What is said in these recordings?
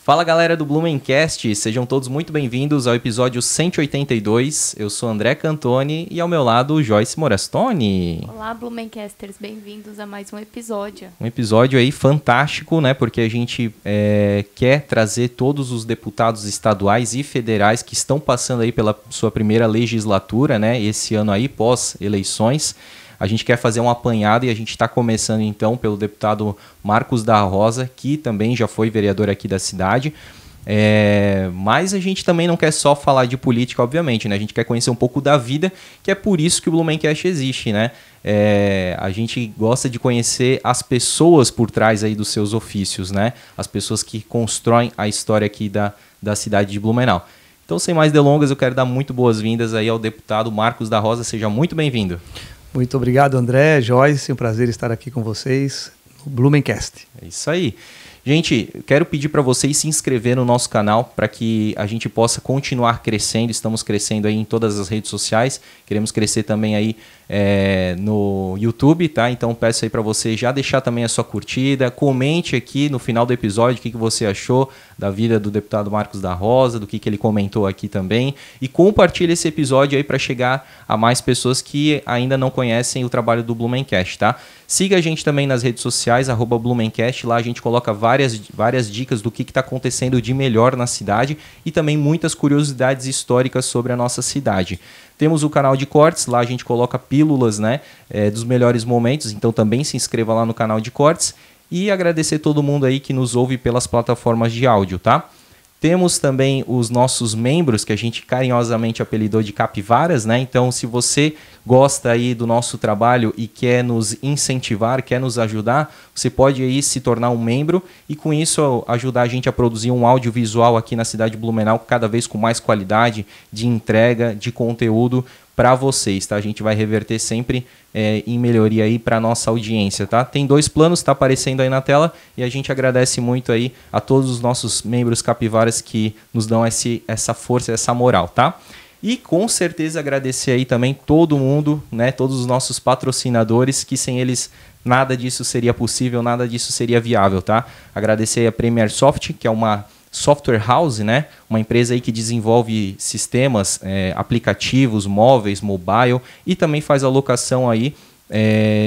Fala galera do Blumencast, sejam todos muito bem-vindos ao episódio 182. Eu sou André Cantoni e ao meu lado Joyce Morastoni. Olá Blumencasters, bem-vindos a mais um episódio. Um episódio aí fantástico, né? Porque a gente quer trazer todos os deputados estaduais e federais que estão passando aí pela sua primeira legislatura, né? Esse ano aí, pós-eleições. A gente quer fazer um apanhado e a gente está começando então pelo deputado Marcos da Rosa, que também já foi vereador aqui da cidade. Mas a gente também não quer só falar de política, obviamente, né? A gente quer conhecer um pouco da vida, que é por isso que o Blumencast existe, né? A gente gosta de conhecer as pessoas por trás aí dos seus ofícios, né? As pessoas que constroem a história aqui da cidade de Blumenau. Então, sem mais delongas, eu quero dar muito boas-vindas aí ao deputado Marcos da Rosa. Seja muito bem-vindo. Muito obrigado, André, Joyce, um prazer estar aqui com vocês no Blumencast. É isso aí. Gente, quero pedir para vocês se inscreverem no nosso canal para que a gente possa continuar crescendo. Estamos crescendo aí em todas as redes sociais. Queremos crescer também aí no YouTube, tá? Então peço aí para você já deixar também a sua curtida. Comente aqui no final do episódio o que você achou da vida do deputado Marcos da Rosa, do que ele comentou aqui também. E compartilhe esse episódio aí para chegar a mais pessoas que ainda não conhecem o trabalho do Blumencast, tá? Siga a gente também nas redes sociais, @Blumencast. Lá a gente coloca várias dicas do que está acontecendo de melhor na cidade e também muitas curiosidades históricas sobre a nossa cidade. Temos o canal de cortes, lá a gente coloca pílulas, né, dos melhores momentos, então também se inscreva lá no canal de cortes. E agradecer todo mundo aí que nos ouve pelas plataformas de áudio, tá? Temos também os nossos membros, que a gente carinhosamente apelidou de capivaras, né? Então, se você gosta aí do nosso trabalho e quer nos incentivar, quer nos ajudar, você pode aí se tornar um membro e com isso ajudar a gente a produzir um audiovisual aqui na cidade de Blumenau, cada vez com mais qualidade de entrega, de conteúdo para vocês, tá? A gente vai reverter sempre em melhoria aí para nossa audiência, tá? Tem 2 planos, tá aparecendo aí na tela e a gente agradece muito aí a todos os nossos membros capivaras que nos dão essa força, essa moral, tá? E com certeza agradecer aí também todo mundo, né? Todos os nossos patrocinadores, que sem eles nada disso seria possível, nada disso seria viável, tá? Agradecer a Premier Soft, que é uma software house, né? Uma empresa aí que desenvolve sistemas, aplicativos, móveis, mobile e também faz alocação aí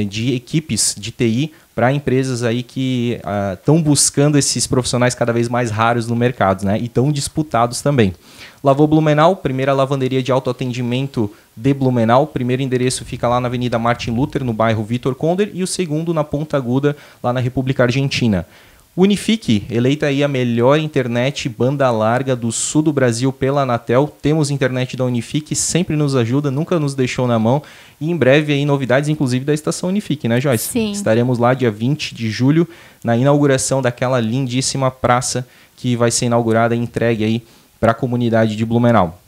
de equipes de TI para empresas aí que estão buscando esses profissionais cada vez mais raros no mercado, né? E tão disputados também. Lavô Blumenau, primeira lavanderia de autoatendimento de Blumenau. O primeiro endereço fica lá na Avenida Martin Luther, no bairro Vitor Conder, e o segundo na Ponta Aguda, lá na República Argentina. Unifique, eleita aí a melhor internet banda larga do sul do Brasil pela Anatel. Temos internet da Unifique, sempre nos ajuda, nunca nos deixou na mão. E em breve aí novidades, inclusive da estação Unifique, né, Joyce? Sim. Estaremos lá dia 20 de julho, na inauguração daquela lindíssima praça que vai ser inaugurada e entregue aí para a comunidade de Blumenau.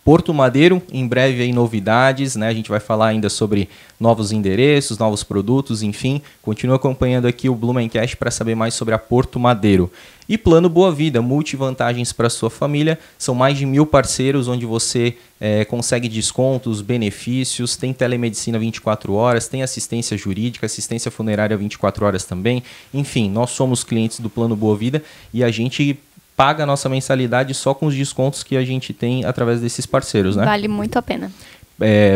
Porto Madeiro, em breve aí novidades, né? A gente vai falar ainda sobre novos endereços, novos produtos, enfim. Continua acompanhando aqui o Blumencast para saber mais sobre a Porto Madeiro. E Plano Boa Vida, multivantagens para sua família. São mais de 1.000 parceiros onde você consegue descontos, benefícios, tem telemedicina 24 horas, tem assistência jurídica, assistência funerária 24 horas também. Enfim, nós somos clientes do Plano Boa Vida e a gente paga a nossa mensalidade só com os descontos que a gente tem através desses parceiros, né? Vale muito a pena.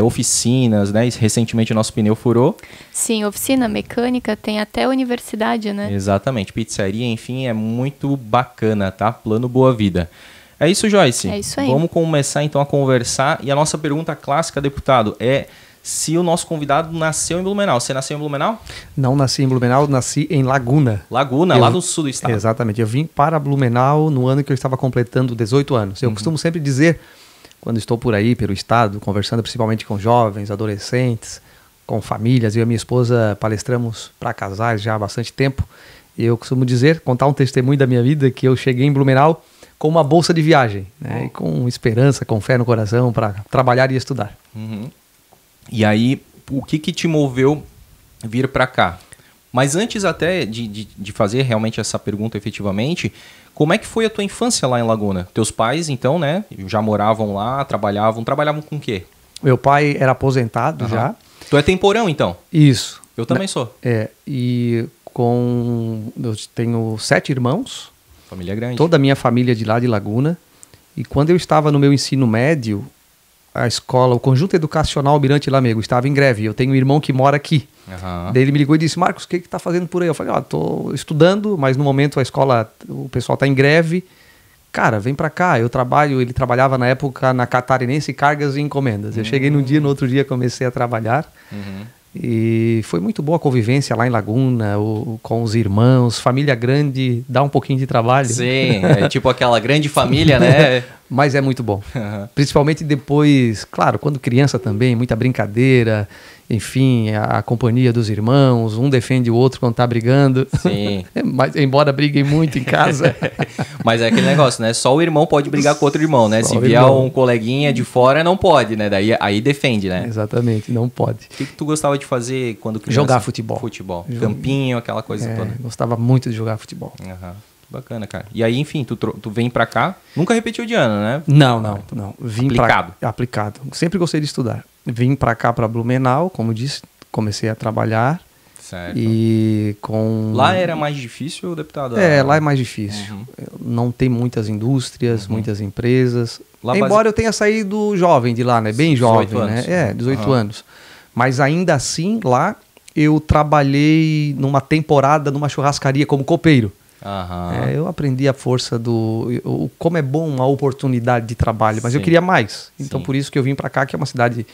Oficinas, né? Recentemente o nosso pneu furou. Sim, oficina mecânica, tem até universidade, né? Exatamente, pizzaria, enfim, é muito bacana, tá? Plano Boa Vida. É isso, Joyce? É isso aí. Vamos começar então a conversar. E a nossa pergunta clássica, deputado, é se o nosso convidado nasceu em Blumenau. Você nasceu em Blumenau? Não nasci em Blumenau, nasci em Laguna. Laguna, lá no sul do estado. Exatamente. Eu vim para Blumenau no ano que eu estava completando 18 anos. Eu costumo sempre dizer, quando estou por aí, pelo estado, conversando principalmente com jovens, adolescentes, com famílias, eu e a minha esposa palestramos para casais já há bastante tempo. E eu costumo dizer, contar um testemunho da minha vida, que eu cheguei em Blumenau com uma bolsa de viagem, né? E com esperança, com fé no coração para trabalhar e estudar. Uhum. E aí, o que te moveu vir para cá? Mas antes até de fazer realmente essa pergunta efetivamente, como é que foi a tua infância lá em Laguna? Teus pais, então, né, já moravam lá, trabalhavam com o quê? Meu pai era aposentado já. Tu é temporão, então? Isso. Eu também sou. Eu tenho 7 irmãos Família grande. Toda a minha família de lá de Laguna. E quando eu estava no meu ensino médio, a escola, o Conjunto Educacional Almirante Lamego estava em greve. Eu tenho um irmão que mora aqui. Daí ele me ligou e disse, Marcos, o que está fazendo por aí? Eu falei, estou estudando, mas no momento a escola, o pessoal está em greve. Cara, vem pra cá, ele trabalhava na época na Catarinense Cargas e Encomendas. Eu cheguei num dia, no outro dia comecei a trabalhar. E foi muito boa a convivência lá em Laguna, com os irmãos, família grande, dá um pouquinho de trabalho. Sim, é tipo aquela grande família, né? Mas é muito bom. Principalmente depois, claro, quando criança também, muita brincadeira, enfim, a companhia dos irmãos, um defende o outro quando tá brigando. Sim. Mas, embora briguem muito em casa. Mas é aquele negócio, né? Só o irmão pode brigar com outro irmão, né? Só Se vier um coleguinha de fora, não pode, né? Daí aí defende, né? Exatamente, não pode. O que tu gostava de fazer quando criança? Jogar futebol. Campinho, aquela coisa toda. Gostava muito de jogar futebol. Bacana, cara. E aí, enfim, tu vem pra cá, nunca repetiu de ano, né? Não. Vim aplicado. Aplicado. Sempre gostei de estudar. Vim pra cá, pra Blumenau, como disse, comecei a trabalhar. Certo. E com... Lá era mais difícil, deputado? Lá é mais difícil. Não tem muitas indústrias, muitas empresas. Lá Embora eu tenha saído jovem de lá, né? Bem jovem, anos. né? 18 anos. Mas ainda assim, lá eu trabalhei numa temporada numa churrascaria como copeiro. Eu aprendi a força como é bom uma oportunidade de trabalho, mas eu queria mais. Então por isso que eu vim para cá, que é uma cidade,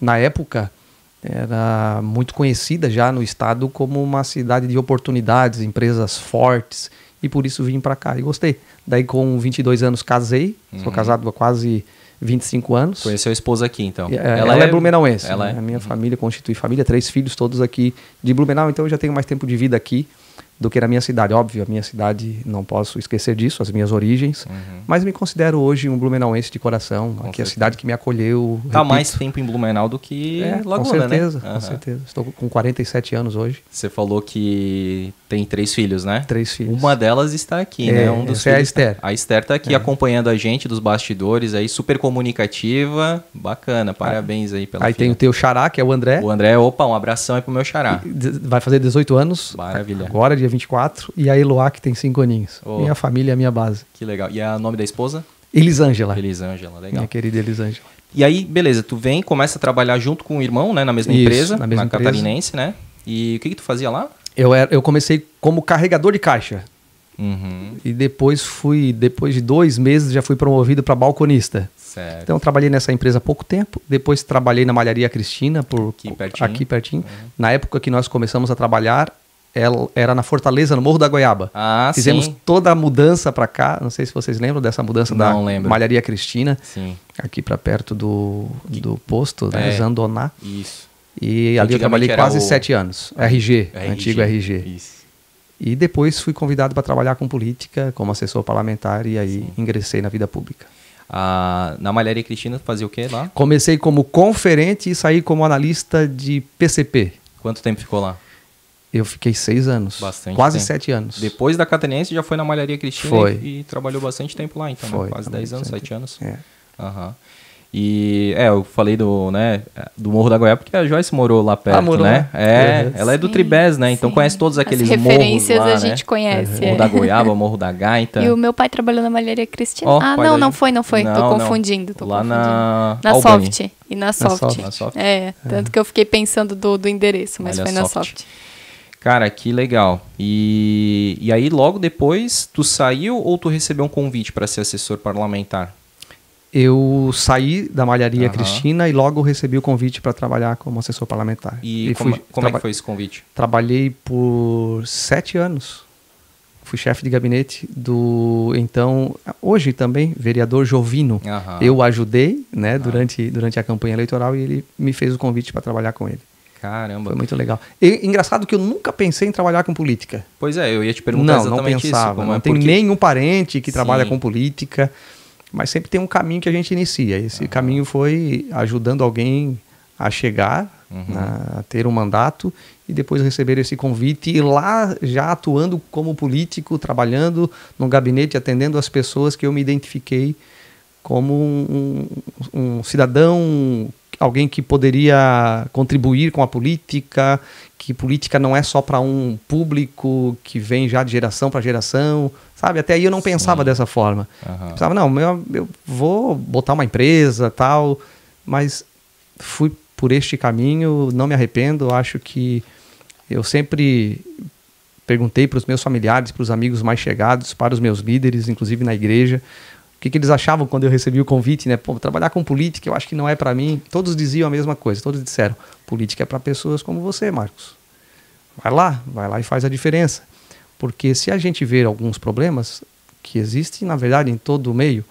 na época, era muito conhecida já no estado como uma cidade de oportunidades, empresas fortes, e por isso vim para cá e gostei. Daí com 22 anos casei, sou casado há quase 25 anos. Conheceu a esposa aqui, então? Ela é blumenauense. Ela A minha família constitui família, 3 filhos todos aqui de Blumenau, então eu já tenho mais tempo de vida aqui do que na minha cidade. Óbvio, a minha cidade, não posso esquecer disso, as minhas origens, mas me considero hoje um blumenauense de coração, aqui é a cidade que me acolheu. Tá mais tempo em Blumenau do que Laguna, com certeza. Estou com 47 anos hoje. Você falou que tem 3 filhos, né? 3 filhos. Uma delas está aqui, né? Um dos filhos, é a Esther. A Esther tá aqui acompanhando a gente dos bastidores aí, super comunicativa, bacana, parabéns aí pela Aí filha. tem o teu xará, que é o André. O André, um abração aí pro meu xará. Vai fazer 18 anos. Maravilha. Agora, dia 24. E a Eloá, que tem 5 aninhos. Minha família é a minha base. Que legal. E o nome da esposa? Elisângela. Elisângela, legal. Minha querida Elisângela. E aí, beleza, tu vem, começa a trabalhar junto com o irmão, né? Na mesma empresa, na Catarinense, né? E o que tu fazia lá? Eu comecei como carregador de caixa. E depois de 2 meses, já fui promovido para balconista. Certo. Então eu trabalhei nessa empresa há pouco tempo. Depois trabalhei na Malharia Cristina, aqui pertinho. Na época que nós começamos a trabalhar, ela era na Fortaleza, no Morro da Goiaba. Fizemos toda a mudança para cá. Não sei se vocês lembram dessa mudança da Malharia Cristina. Sim. Aqui para perto do posto, né? Zandoná. Isso. E ali eu trabalhei quase 7 anos. RG, antigo RG. Isso. E depois fui convidado para trabalhar com política, como assessor parlamentar, e aí ingressei na vida pública. Na Malharia Cristina, fazia o quê lá? Comecei como conferente e saí como analista de PCP. Quanto tempo ficou lá? Eu fiquei 6 anos. Bastante quase tempo. 7 anos. Depois da Catarinense já foi na Malharia Cristina e trabalhou bastante tempo lá, então, né? Quase 10 anos, 7 anos. E eu falei do Morro da Goiaba, porque a Joyce morou lá perto, né? Ela é do Tribés, né? Então conhece todos aqueles morros lá, referências a gente conhece. Morro da Goiaba, Morro da Gaita. E o meu pai trabalhou na Malharia Cristina. Não foi. Tô confundindo. Lá na Soft. E na Soft. Na Soft. Tanto que eu fiquei pensando do endereço, mas foi na Soft. Cara, que legal. E aí logo depois, tu saiu ou tu recebeu um convite para ser assessor parlamentar? Eu saí da Malharia Cristina e logo recebi o convite para trabalhar como assessor parlamentar. E como é que foi esse convite? Trabalhei por 7 anos. Fui chefe de gabinete do, então, hoje também, vereador Jovino. Eu ajudei, né, durante a campanha eleitoral, e ele me fez o convite para trabalhar com ele. Caramba. Foi muito legal. E engraçado que eu nunca pensei em trabalhar com política. Pois é, eu ia te perguntar exatamente isso. Não pensava. Não tenho nenhum parente que trabalha com política. Mas sempre tem um caminho que a gente inicia. Esse caminho foi ajudando alguém a chegar, a ter um mandato e depois receber esse convite e lá já atuando como político, trabalhando no gabinete, atendendo as pessoas que eu me identifiquei como um cidadão alguém que poderia contribuir com a política, que política não é só para um público que vem já de geração para geração, sabe? Até aí eu não pensava dessa forma. Pensava, não, eu vou botar uma empresa, tal, mas fui por este caminho, não me arrependo, acho que eu sempre perguntei para os meus familiares, para os amigos mais chegados, para os meus líderes, inclusive na igreja, o que eles achavam quando eu recebi o convite, né? Pô, trabalhar com política eu acho que não é para mim. Todos diziam a mesma coisa, todos disseram, política é para pessoas como você, Marcos. Vai lá e faz a diferença. Porque se a gente ver alguns problemas que existem, na verdade, em todo o meio,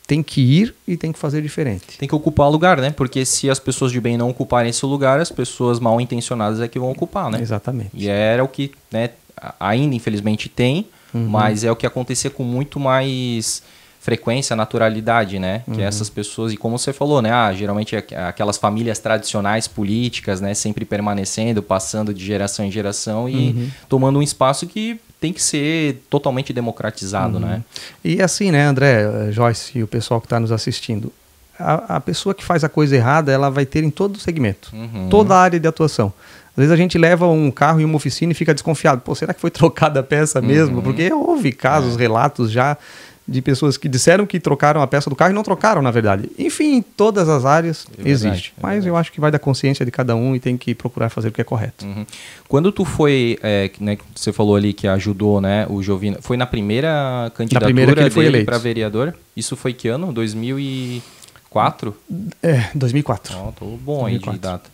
tem que ir e tem que fazer diferente. Tem que ocupar o lugar, né? Porque se as pessoas de bem não ocuparem esse lugar, as pessoas mal intencionadas é que vão ocupar, né? Exatamente. E era o que, né, ainda infelizmente tem, mas é o que acontecia com muito mais frequência, naturalidade, né? Que essas pessoas, e como você falou, né? Geralmente aquelas famílias tradicionais políticas, né? Sempre permanecendo, passando de geração em geração e tomando um espaço que tem que ser totalmente democratizado, né? E assim, né, André, Joyce e o pessoal que está nos assistindo, a pessoa que faz a coisa errada, ela vai ter em todo o segmento, toda a área de atuação. Às vezes a gente leva um carro em uma oficina e fica desconfiado. Pô, será que foi trocada a peça mesmo? Porque houve casos, relatos já de pessoas que disseram que trocaram a peça do carro e não trocaram, na verdade. Enfim, em todas as áreas existe. Mas eu acho que vai da consciência de cada um e tem que procurar fazer o que é correto. Quando tu foi, né, você falou ali que ajudou, né, o Jovino, foi na primeira candidatura que ele foi dele eleito para vereador? Isso foi que ano? 2004? 2004. Oh, tô bom 2004. Aí de data.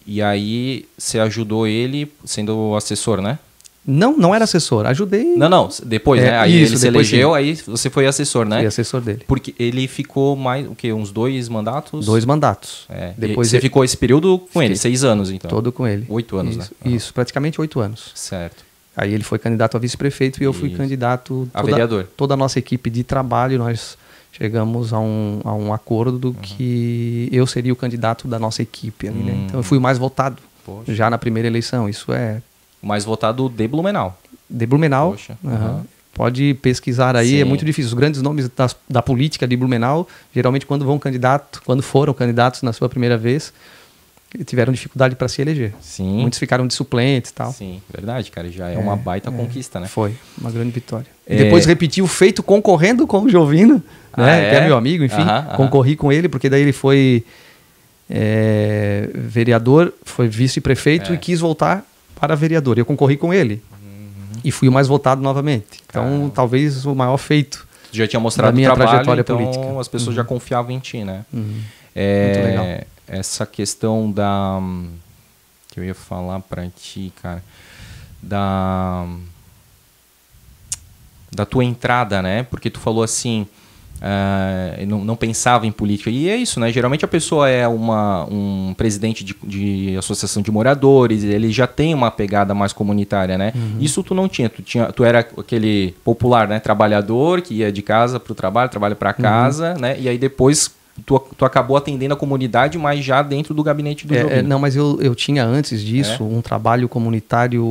E aí você ajudou ele sendo assessor, né? Não era assessor, ajudei... Não, depois, né? Aí isso, ele se elegeu, aí você foi assessor, né? Fui assessor dele. Porque ele ficou mais, o quê? Uns 2 mandatos? 2 mandatos. Depois você ficou esse período com ele, 6 anos, então? Todo com ele. 8 anos, isso, né? Isso, praticamente 8 anos. Certo. Aí ele foi candidato a vice-prefeito e eu fui candidato... A vereador. Toda a nossa equipe de trabalho, nós chegamos a um acordo que eu seria o candidato da nossa equipe ali, né? Então eu fui o mais votado. Poxa. Já na primeira eleição, isso é... O mais votado de Blumenau. De Blumenau. Poxa. Pode pesquisar aí, Sim. É muito difícil. Os grandes nomes da política de Blumenau, geralmente quando foram candidatos na sua primeira vez, tiveram dificuldade para se eleger. Sim. Muitos ficaram de suplentes e tal. Sim, verdade, cara. Já é uma baita conquista, né? Foi, uma grande vitória. E depois repetiu o feito concorrendo com o Jovino, né? Que é meu amigo, enfim. Concorri com ele, porque daí ele foi vereador, foi vice-prefeito e quis voltar para vereador. Eu concorri com ele. E fui o mais votado novamente. Então, talvez o maior feito. Tu já tinha mostrado da minha o trabalho, trajetória então política. As pessoas já confiavam em ti, né? Muito legal. Essa questão da... que eu ia falar pra ti, cara. Da tua entrada, né? Porque tu falou assim... não pensava em política. E é isso, né? Geralmente a pessoa é um presidente de associação de moradores, ele já tem uma pegada mais comunitária, né? Isso tu não tinha. Tu era aquele popular, né? Trabalhador que ia de casa para o trabalho para casa, né? E aí depois tu acabou atendendo a comunidade, mas já dentro do gabinete do Jovino. Não, mas eu tinha antes disso um trabalho comunitário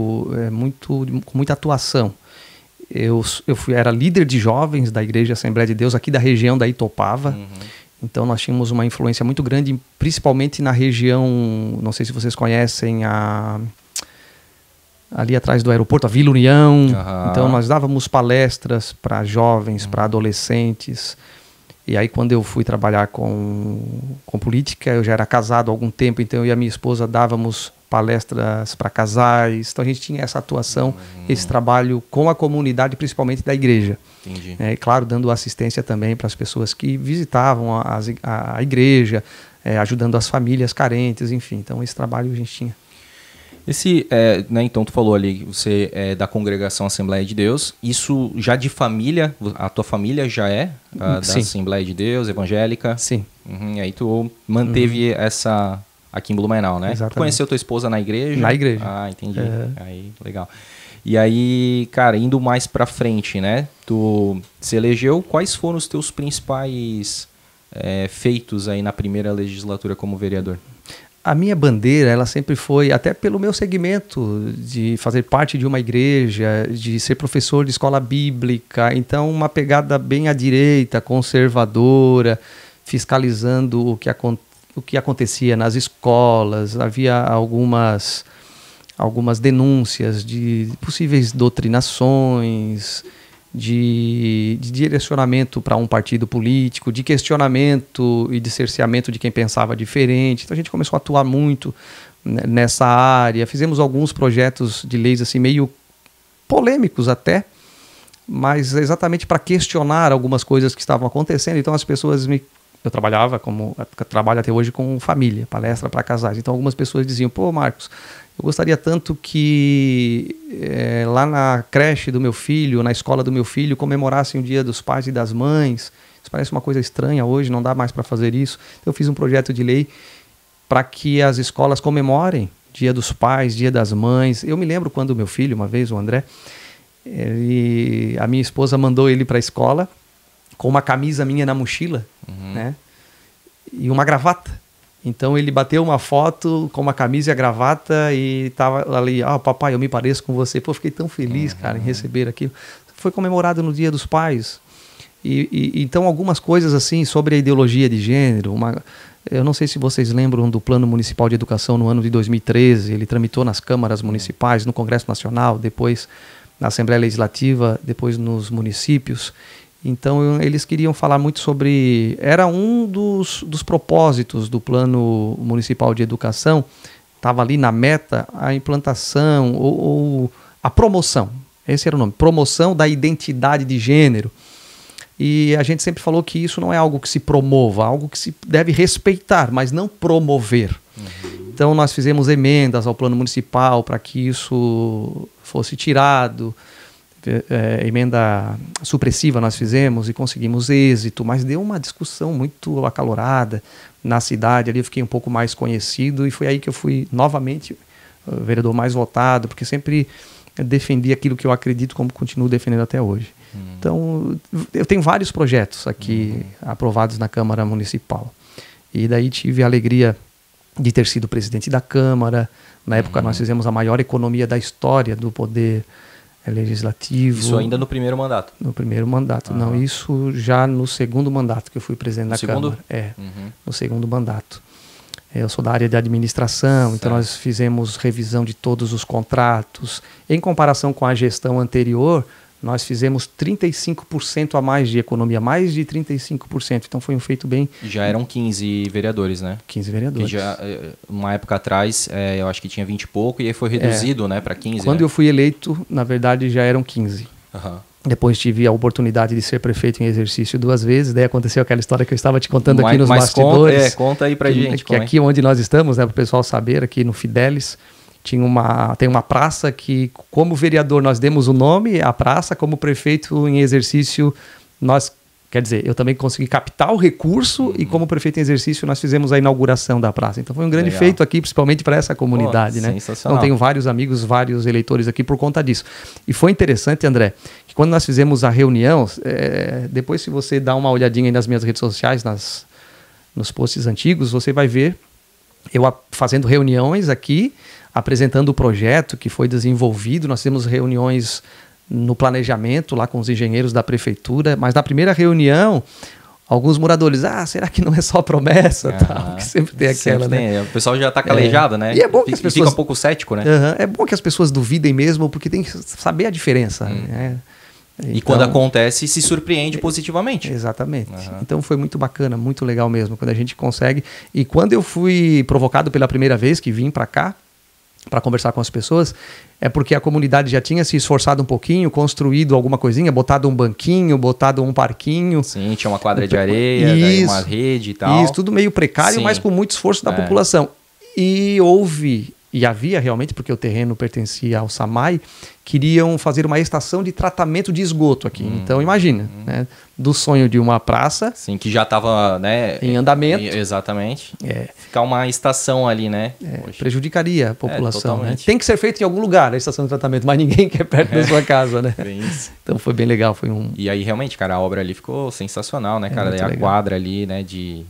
com muita atuação. Eu era líder de jovens da Igreja Assembleia de Deus aqui da região da Itopava. Então nós tínhamos uma influência muito grande, principalmente na região, não sei se vocês conhecem, ali atrás do aeroporto, a Vila União. Então nós dávamos palestras para jovens, para adolescentes. E aí quando eu fui trabalhar com política, eu já era casado há algum tempo, então eu e a minha esposa dávamos palestras para casais. Então a gente tinha essa atuação, esse trabalho com a comunidade, principalmente da igreja. Entendi. E claro, dando assistência também para as pessoas que visitavam a igreja, ajudando as famílias carentes, enfim. Então esse trabalho a gente tinha. Né, então tu falou ali, você é da congregação Assembleia de Deus, isso já de família, a tua família já é da Assembleia de Deus, evangélica? Sim. E aí tu manteve essa aqui em Blumenau, né? Exatamente. Tu conheceu tua esposa na igreja? Na igreja. Ah, entendi. Aí, legal. E aí, cara, indo mais pra frente, né? Tu se elegeu, quais foram os teus principais feitos aí na primeira legislatura como vereador? A minha bandeira, ela sempre foi, até pelo meu segmento, de fazer parte de uma igreja, de ser professor de escola bíblica, então uma pegada bem à direita, conservadora, fiscalizando o que acontecia nas escolas. Havia algumas denúncias de possíveis doutrinações, de direcionamento para um partido político, de questionamento e de cerceamento de quem pensava diferente. Então a gente começou a atuar muito nessa área. Fizemos alguns projetos de leis assim meio polêmicos até, mas exatamente para questionar algumas coisas que estavam acontecendo. Então as pessoas eu trabalho até hoje com família, palestra para casais. Então algumas pessoas diziam: pô, Marcos, eu gostaria tanto que lá na creche do meu filho, na escola do meu filho, comemorassem o Dia dos Pais e das Mães. Isso parece uma coisa estranha hoje, não dá mais para fazer isso. Então eu fiz um projeto de lei para que as escolas comemorem Dia dos Pais, Dia das Mães. Eu me lembro quando o meu filho, uma vez, o André, a minha esposa mandou ele para a escola com uma camisa minha na mochila, né, e uma gravata. Então ele bateu uma foto com uma camisa e a gravata e tava ali: papai, eu me pareço com você. Pô, fiquei tão feliz, cara, em receber aquilo. Foi comemorado no Dia dos Pais. Então algumas coisas assim sobre a ideologia de gênero. Eu não sei se vocês lembram do Plano Municipal de Educação no ano de 2013. Ele tramitou nas câmaras municipais, no Congresso Nacional, depois na Assembleia Legislativa, depois nos municípios. Então eles queriam falar muito sobre... Era um dos propósitos do Plano Municipal de Educação, estava ali na meta a implantação ou a promoção, esse era o nome, promoção da identidade de gênero. E a gente sempre falou que isso não é algo que se promova, algo que se deve respeitar, mas não promover. Então nós fizemos emendas ao Plano Municipal para que isso fosse tirado. Emenda supressiva nós fizemos e conseguimos êxito, mas deu uma discussão muito acalorada na cidade. Ali eu fiquei um pouco mais conhecido e foi aí que eu fui novamente o vereador mais votado, porque sempre defendi aquilo que eu acredito, como continuo defendendo até hoje. Então eu tenho vários projetos aqui aprovados na Câmara Municipal, e daí tive a alegria de ter sido presidente da Câmara. Na época nós fizemos a maior economia da história do Poder Legislativo. Isso ainda no primeiro mandato? No primeiro mandato. Não, isso já no segundo mandato que eu fui presidente da Câmara. No segundo mandato. Eu sou da área de administração, então nós fizemos revisão de todos os contratos. Em comparação com a gestão anterior, nós fizemos 35% a mais de economia, mais de 35%. Então foi um feito bem... Já eram 15 vereadores, né? 15 vereadores. Que já, uma época atrás, eu acho que tinha 20 e pouco, e aí foi reduzido, né, para 15. Quando eu fui eleito, na verdade, já eram 15. Depois tive a oportunidade de ser prefeito em exercício 2 vezes. Daí aconteceu aquela história que eu estava te contando aqui nos bastidores. Conta aí pra gente. Que aqui onde nós estamos, né, para o pessoal saber, aqui no Fidelis, tem uma praça que, como vereador, nós demos o nome à praça, como prefeito em exercício, eu também consegui captar o recurso e como prefeito em exercício nós fizemos a inauguração da praça. Então foi um grande feito aqui, principalmente para essa comunidade, né? Então tenho vários amigos, vários eleitores aqui por conta disso. E foi interessante, André, que quando nós fizemos a reunião, depois se você dá uma olhadinha aí nas minhas redes sociais, nos posts antigos, você vai ver eu fazendo reuniões aqui, apresentando o projeto que foi desenvolvido. Nós temos reuniões no planejamento lá com os engenheiros da prefeitura, mas na primeira reunião alguns moradores, será que não é só promessa? Tal, que sempre tem aquela, né? O pessoal já está calejado, né? E é bom que as pessoas... Fica um pouco cético, né? É bom que as pessoas duvidem mesmo, porque tem que saber a diferença, né? Então, e quando acontece, se surpreende positivamente. Exatamente. Então foi muito bacana, muito legal mesmo, quando a gente consegue. E quando eu fui provocado pela primeira vez que vim para cá, para conversar com as pessoas, é porque a comunidade já tinha se esforçado um pouquinho, construído alguma coisinha, botado um banquinho, botado um parquinho. Sim, tinha uma quadra de areia, daí uma rede e tal. Isso, tudo meio precário, mas com muito esforço da população. E havia realmente, porque o terreno pertencia ao SAMAI, queriam fazer uma estação de tratamento de esgoto aqui. Então imagina, né, do sonho de uma praça... Sim, que já estava, né, em andamento. Exatamente. Ficar uma estação ali, né? Prejudicaria a população. Né? Tem que ser feito em algum lugar a estação de tratamento, mas ninguém quer perto da sua casa, né? Então foi bem legal. E aí realmente, cara, a obra ali ficou sensacional, né, cara? A quadra ali, né, de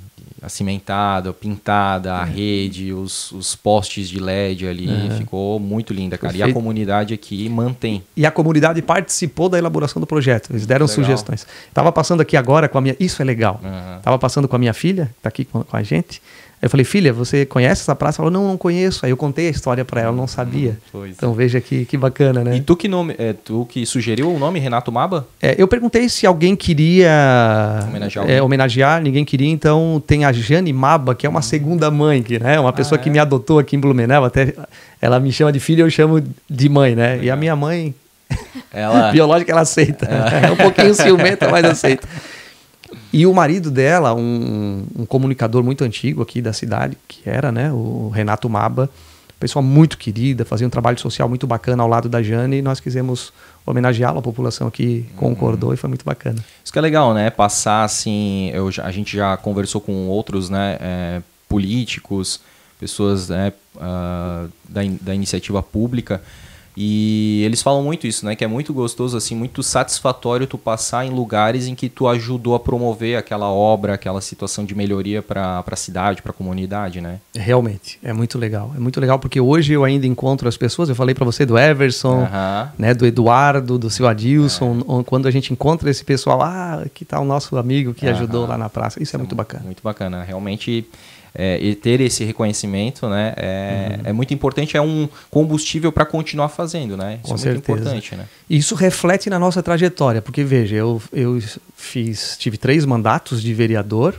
cimentada, pintada, a rede, os postes de LED ali, ficou muito linda, cara. Perfeito. E a comunidade aqui mantém. E a comunidade participou da elaboração do projeto. Eles deram Legal. sugestões. Tava passando aqui agora com a minha... Isso é legal. Uhum. Tava passando com a minha filha, que tá aqui com a gente. Aí eu falei, filha, você conhece essa praça? Ela falou, não conheço. Aí eu contei a história para ela, não sabia. Pois. Então veja que bacana, né? E tu que sugeriu o nome, Renato Maba? Eu perguntei se alguém queria homenagear, ninguém queria, então tem a Jane Maba, que é uma segunda mãe, que, né? Uma pessoa que me adotou aqui em Blumenau, até ela me chama de filha, eu chamo de mãe, né? Legal. E a minha mãe, biológica, ela aceita. É um pouquinho ciumenta, mas aceita. E o marido dela, um comunicador muito antigo aqui da cidade, que era, né, o Renato Maba, pessoa muito querida, fazia um trabalho social muito bacana ao lado da Jane, e nós quisemos homenageá-lo, a população aqui concordou e foi muito bacana. Isso que é legal, né? Passar assim, a gente já conversou com outros, né, políticos, pessoas, né, da iniciativa pública, e eles falam muito isso, né? Que é muito gostoso, assim, muito satisfatório tu passar em lugares em que tu ajudou a promover aquela obra, aquela situação de melhoria para a cidade, para a comunidade, né? Realmente, é muito legal. É muito legal porque hoje eu ainda encontro as pessoas, eu falei para você do Everson, né, do Eduardo, do seu Adilson, quando a gente encontra esse pessoal, que tá o nosso amigo que ajudou lá na praça. Isso é muito bacana. Muito bacana. Realmente... e ter esse reconhecimento, né, é muito importante, é um combustível para continuar fazendo, né? Isso é muito importante, né? Isso reflete na nossa trajetória, porque veja, eu tive 3 mandatos de vereador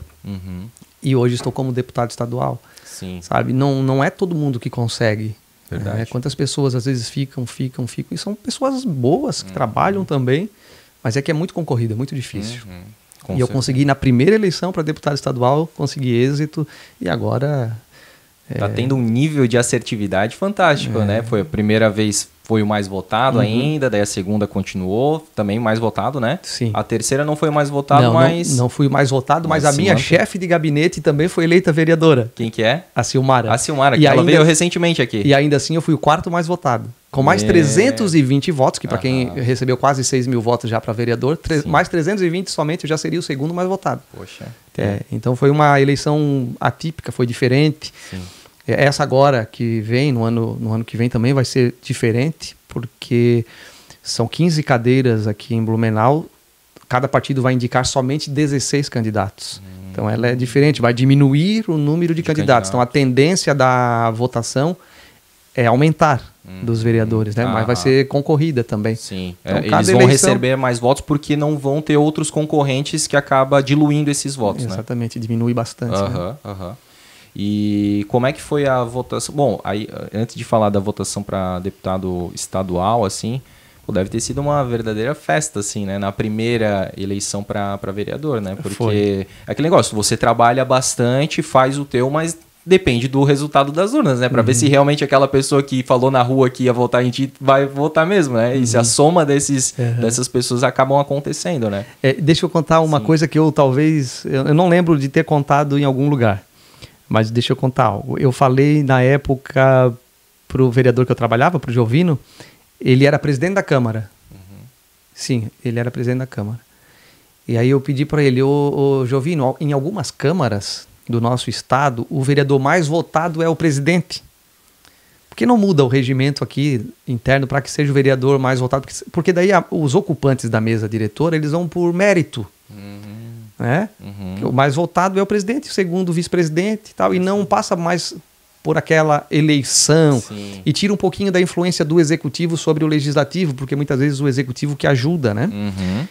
e hoje estou como deputado estadual. Sim. Sabe? Não é todo mundo que consegue. Verdade. Quantas pessoas às vezes ficam, e são pessoas boas que trabalham também, mas é que é muito concorrido, é muito difícil. E eu consegui, na primeira eleição para deputado estadual, consegui êxito e agora... Tá tendo um nível de assertividade fantástico, né? Foi a primeira vez, foi o mais votado ainda, daí a segunda continuou, também mais votado, né? Sim. A terceira não foi o mais votado, mas... Não fui o mais votado, mas a minha chefe de gabinete também foi eleita vereadora. Quem que é? A Silmara. A Silmara, que ela veio recentemente aqui. E ainda assim eu fui o 4º mais votado. Com mais 320 votos, que para quem recebeu quase 6 mil votos já para vereador, mais 320 somente eu já seria o 2º mais votado. Poxa. Então foi uma eleição atípica, foi diferente. Sim. Essa agora que vem, no ano que vem também vai ser diferente, porque são 15 cadeiras aqui em Blumenau, cada partido vai indicar somente 16 candidatos. Então ela é diferente, vai diminuir o número de candidatos. Então a tendência da votação é aumentar dos vereadores, né? Mas vai ser concorrida também. Sim. Então, eles vão receber mais votos porque não vão ter outros concorrentes que acaba diluindo esses votos, Exatamente, diminui bastante. E como é que foi a votação? Bom, aí antes de falar da votação para deputado estadual, assim, deve ter sido uma verdadeira festa, assim, né? Na primeira eleição para vereador, né? Porque é aquele negócio, você trabalha bastante, faz o teu, mas depende do resultado das urnas, né? Para ver se realmente aquela pessoa que falou na rua que ia votar em ti vai votar mesmo, né? E se a soma dessas pessoas acabam acontecendo, né? Deixa eu contar uma coisa que eu não lembro de ter contado em algum lugar, mas deixa eu contar algo. Eu falei na época pro vereador que eu trabalhava, pro Jovino, ele era presidente da Câmara. Sim, ele era presidente da Câmara. E aí eu pedi para ele, ô Jovino, em algumas câmaras do nosso estado, o vereador mais votado é o presidente. Por que não muda o regimento aqui interno para que seja o vereador mais votado? Porque daí os ocupantes da mesa diretora, eles vão por mérito. Né? O mais votado é o presidente, o segundo o vice-presidente e tal, e não passa mais por aquela eleição. E tira um pouquinho da influência do executivo sobre o legislativo, porque muitas vezes o executivo que ajuda, né?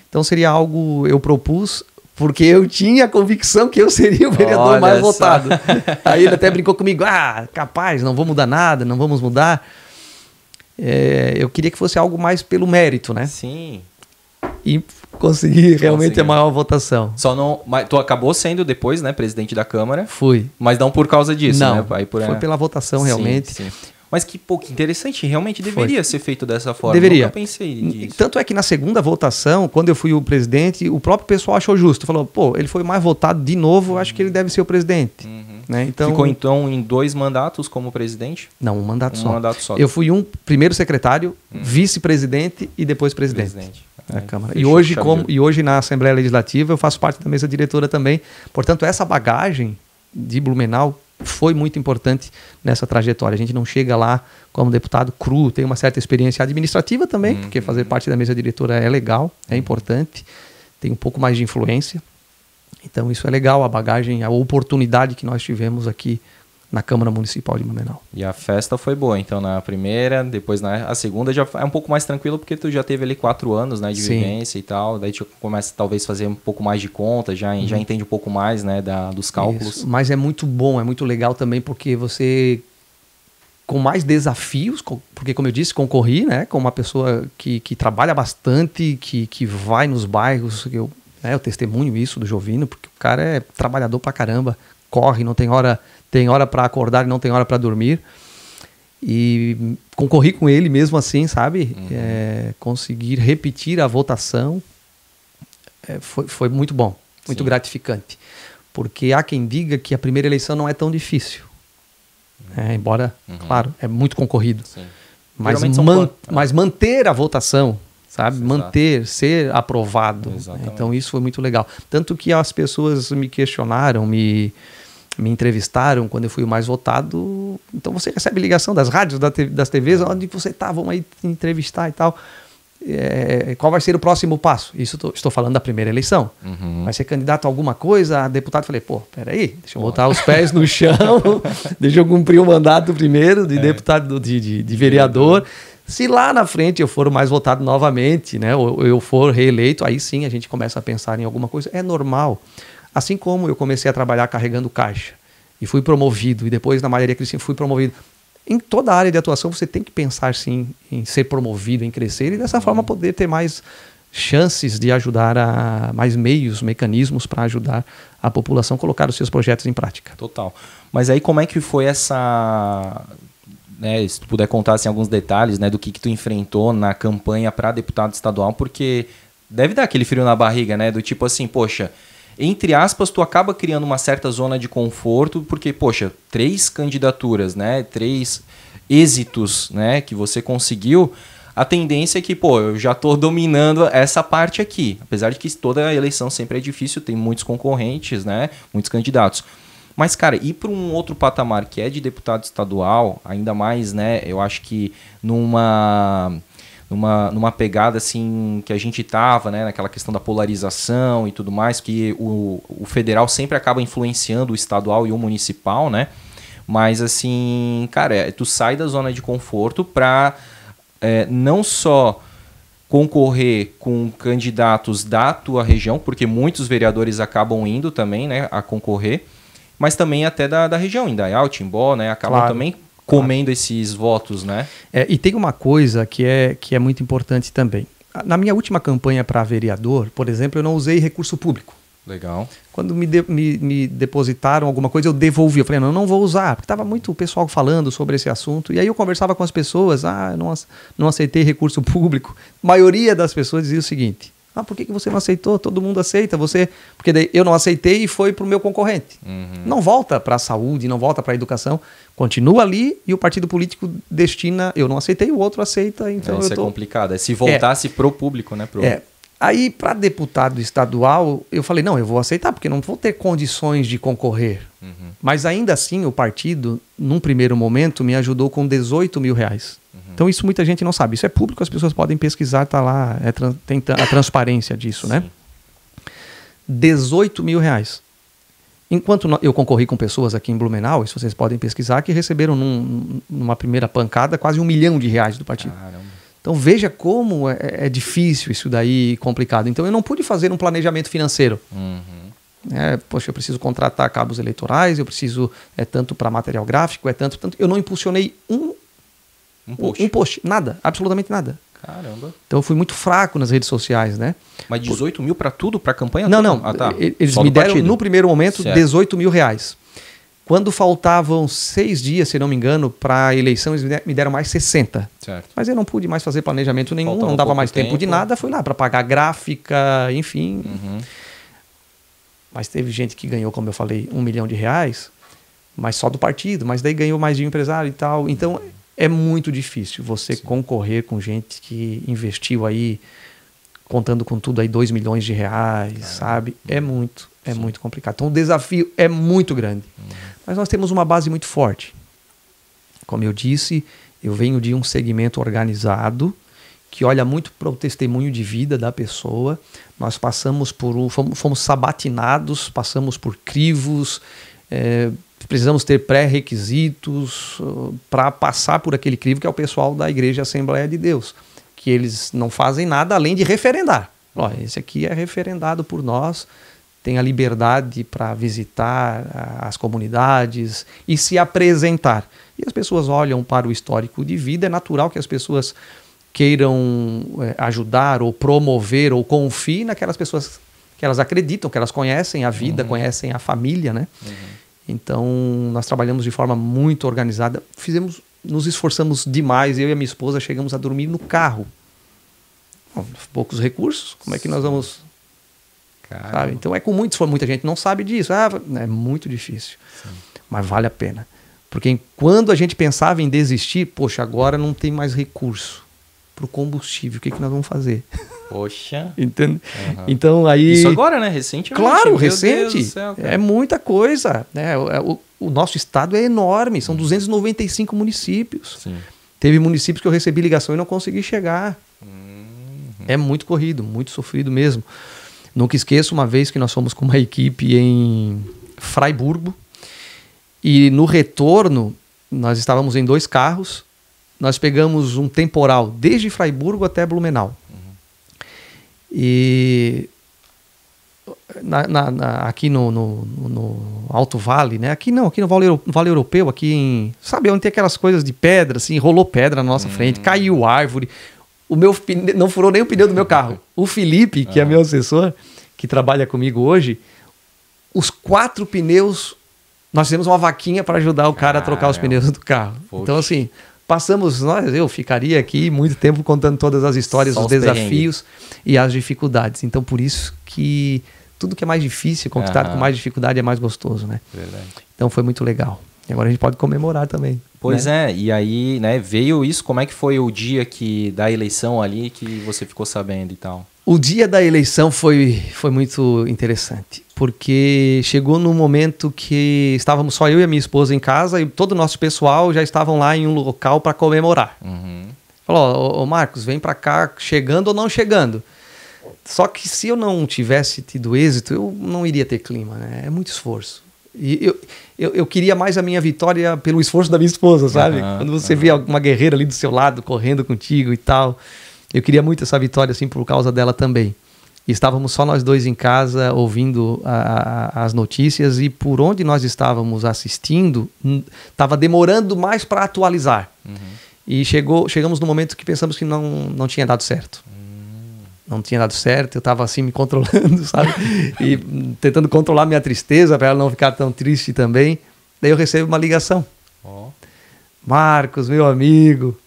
Então seria algo, eu propus, porque eu tinha a convicção que eu seria o vereador mais votado. Aí ele até brincou comigo, capaz, não vou mudar nada, não vamos mudar. Eu queria que fosse algo mais pelo mérito, né? Sim. E consegui realmente a maior votação. Mas tu acabou sendo depois, né, presidente da Câmara? Fui. Mas não por causa disso, não, né? Foi pela votação, realmente. Sim. Mas que interessante, realmente deveria ser feito dessa forma. Deveria. Nunca pensei nisso. Tanto é que na segunda votação, quando eu fui o presidente, o próprio pessoal achou justo. Falou, ele foi mais votado de novo, acho que ele deve ser o presidente. Né? Então, ficou então em 2 mandatos como presidente? Não, um mandato só. Eu fui primeiro secretário, vice-presidente e depois presidente. Da Câmara. E hoje na Assembleia Legislativa eu faço parte da mesa diretora também. Portanto, essa bagagem de Blumenau foi muito importante nessa trajetória. A gente não chega lá como deputado cru, tem uma certa experiência administrativa também, porque fazer parte da mesa diretora é legal, é importante, tem um pouco mais de influência. Então isso é legal, a bagagem, a oportunidade que nós tivemos aqui na Câmara Municipal de Blumenau. E a festa foi boa, então na primeira, depois a segunda já é um pouco mais tranquilo, porque tu já teve ali 4 anos, né, de vivência e tal, daí tu começa talvez a fazer um pouco mais de conta, já entende um pouco mais, né, dos cálculos. Isso. Mas é muito bom, é muito legal também, porque você, com mais desafios, porque como eu disse, concorri, né, com uma pessoa que trabalha bastante, que vai nos bairros, eu testemunho isso do Jovino, porque o cara é trabalhador pra caramba, corre, não tem hora para acordar e não tem hora para dormir. E concorri com ele mesmo assim, sabe? Conseguir repetir a votação foi muito bom, muito gratificante. Porque há quem diga que a primeira eleição não é tão difícil. Embora, claro, é muito concorrido. Sim. Mas manter a votação, sabe? Exato. Manter, ser aprovado. Então isso foi muito legal. Tanto que as pessoas me questionaram, me entrevistaram quando eu fui o mais votado. Então você recebe ligação das rádios, das TVs, onde você está, vamos aí te entrevistar e tal. Qual vai ser o próximo passo? Isso estou falando da primeira eleição. Vai ser candidato a alguma coisa, a deputado? Falei, peraí, deixa eu botar os pés no chão, deixa eu cumprir o mandato primeiro de deputado, de vereador. Se lá na frente eu for o mais votado novamente, né, ou eu for reeleito, aí sim a gente começa a pensar em alguma coisa. É normal. Assim como eu comecei a trabalhar carregando caixa e fui promovido, e depois na Maria Cristina fui promovido. Em toda a área de atuação você tem que pensar sim em ser promovido, em crescer e dessa forma poder ter mais chances de ajudar mais meios, mecanismos para ajudar a população a colocar os seus projetos em prática. Total. Mas aí como é que foi essa... Né, se tu puder contar assim, alguns detalhes, né, do que tu enfrentou na campanha para deputado estadual, porque deve dar aquele frio na barriga, né, do tipo assim, poxa... Entre aspas, tu acaba criando uma certa zona de conforto, porque, poxa, 3 candidaturas, né? 3 êxitos, né? Que você conseguiu, a tendência é que, eu já tô dominando essa parte aqui. Apesar de que toda eleição sempre é difícil, tem muitos concorrentes, né? Muitos candidatos. Mas, cara, ir para um outro patamar que é de deputado estadual, ainda mais, né? Eu acho que numa pegada assim que a gente tava, né, naquela questão da polarização e tudo mais, que o federal sempre acaba influenciando o estadual e o municipal, né? Mas assim, cara, tu sai da zona de conforto para não só concorrer com candidatos da tua região, porque muitos vereadores acabam indo também, né, a concorrer, mas também até da região, Indaial, Timbó, né, acabam também comendo esses votos, né? E tem uma coisa que é muito importante também. Na minha última campanha para vereador, por exemplo, eu não usei recurso público. Legal. Quando me depositaram alguma coisa, eu devolvi. Eu falei, não vou usar, porque estava muito o pessoal falando sobre esse assunto. E aí eu conversava com as pessoas, eu não aceitei recurso público. A maioria das pessoas dizia o seguinte, por que você não aceitou? Todo mundo aceita, porque daí eu não aceitei e foi para o meu concorrente. Não volta para a saúde, não volta para a educação, continua ali e o partido político destina, eu não aceitei, o outro aceita. Então isso é complicado, se voltasse pro público, né? Aí, para deputado estadual, eu falei, eu vou aceitar, porque não vou ter condições de concorrer. Mas ainda assim, o partido, num primeiro momento, me ajudou com 18 mil reais. Então isso muita gente não sabe. Isso é público, as pessoas podem pesquisar, tá lá, tem a transparência disso, né? 18 mil reais. Enquanto eu concorri com pessoas aqui em Blumenau, isso vocês podem pesquisar, que receberam numa primeira pancada quase R$1 milhão do partido. Caramba. Então veja como é difícil isso daí, complicado. Então eu não pude fazer um planejamento financeiro. Eu preciso contratar cabos eleitorais, eu preciso tanto para material gráfico, tanto. Eu não impulsionei um post, nada, absolutamente nada. Caramba. Então eu fui muito fraco nas redes sociais, né? Mas 18 mil para tudo, para a campanha? Não. Eles me deram, no primeiro momento, certo, 18 mil reais. Quando faltavam 6 dias, se não me engano, para a eleição, eles me deram mais 60. Certo. Mas eu não pude mais fazer planejamento nenhum, Faltava não dava mais tempo tempo de nada, fui lá para pagar gráfica, enfim. Mas teve gente que ganhou, como eu falei, R$1 milhão, mas só do partido, mas daí ganhou mais de um empresário e tal. Então é muito difícil você concorrer com gente que investiu aí contando com tudo aí, 2 milhões de reais, sabe? É muito complicado. Então o desafio é muito grande. Mas nós temos uma base muito forte. Como eu disse, eu venho de um segmento organizado que olha muito para o testemunho de vida da pessoa. Nós passamos fomos sabatinados, passamos por crivos, precisamos ter pré-requisitos para passar por aquele crivo, que é o pessoal da Igreja Assembleia de Deus, que eles não fazem nada além de referendar. Ó, esse aqui é referendado por nós, tem a liberdade para visitar as comunidades e se apresentar. E as pessoas olham para o histórico de vida, é natural que as pessoas queiram ajudar ou promover ou confiem naquelas pessoas que elas acreditam, que elas conhecem a vida, conhecem a família, né? Então, nós trabalhamos de forma muito organizada, nos esforçamos demais, eu e a minha esposa chegamos a dormir no carro. Bom, poucos recursos, como é que nós vamos... Sabe? Então, muita gente não sabe disso, é muito difícil, mas vale a pena. Porque quando a gente pensava em desistir, poxa, agora não tem mais recurso para o combustível, o que nós vamos fazer? Poxa. Entende? Então aí... Isso agora, né? Recentemente. Claro, recente. Deus do céu, é muita coisa. Né? O nosso estado é enorme, são 295 municípios. Sim. Teve municípios que eu recebi ligação e não consegui chegar. É muito corrido, muito sofrido mesmo. Nunca esqueço uma vez que nós fomos com uma equipe em Fraiburgo e no retorno nós estávamos em 2 carros. Nós pegamos um temporal desde Fraiburgo até Blumenau. E aqui no Alto Vale, né? Aqui no Vale Europeu, aqui sabe onde tem aquelas coisas de pedra, assim, rolou pedra na nossa frente, caiu árvore. O meu pneu, não furou nem o pneu do meu carro. O Felipe, que é meu assessor, que trabalha comigo hoje, os 4 pneus, nós fizemos uma vaquinha para ajudar o cara a trocar os pneus do carro. Poxa. Então, assim, eu ficaria aqui muito tempo contando todas as histórias, os desafios e as dificuldades. Então, por isso que tudo que é mais difícil, conquistado com mais dificuldade, é mais gostoso, né? Verdade. Então, foi muito legal. E agora a gente pode comemorar também. Pois é, e aí, né, veio isso, como é que foi o dia da eleição ali que você ficou sabendo e tal? O dia da eleição foi muito interessante, porque chegou num momento que estávamos só eu e a minha esposa em casa e todo o nosso pessoal já estavam lá em um local para comemorar. Falou, ô Marcos, vem para cá, chegando ou não chegando. Só que se eu não tivesse tido êxito, eu não iria ter clima, né? É muito esforço. E eu queria mais a minha vitória pelo esforço da minha esposa, sabe? Quando você vê uma guerreira ali do seu lado, correndo contigo e tal. Eu queria muito essa vitória, assim, por causa dela também. E estávamos só nós 2 em casa, ouvindo as notícias, e por onde nós estávamos assistindo, estava demorando mais para atualizar. E chegamos no momento que pensamos que não tinha dado certo. Não tinha dado certo, eu estava assim me controlando, sabe? E tentando controlar minha tristeza para ela não ficar tão triste também. Daí eu recebo uma ligação. Marcos, meu amigo,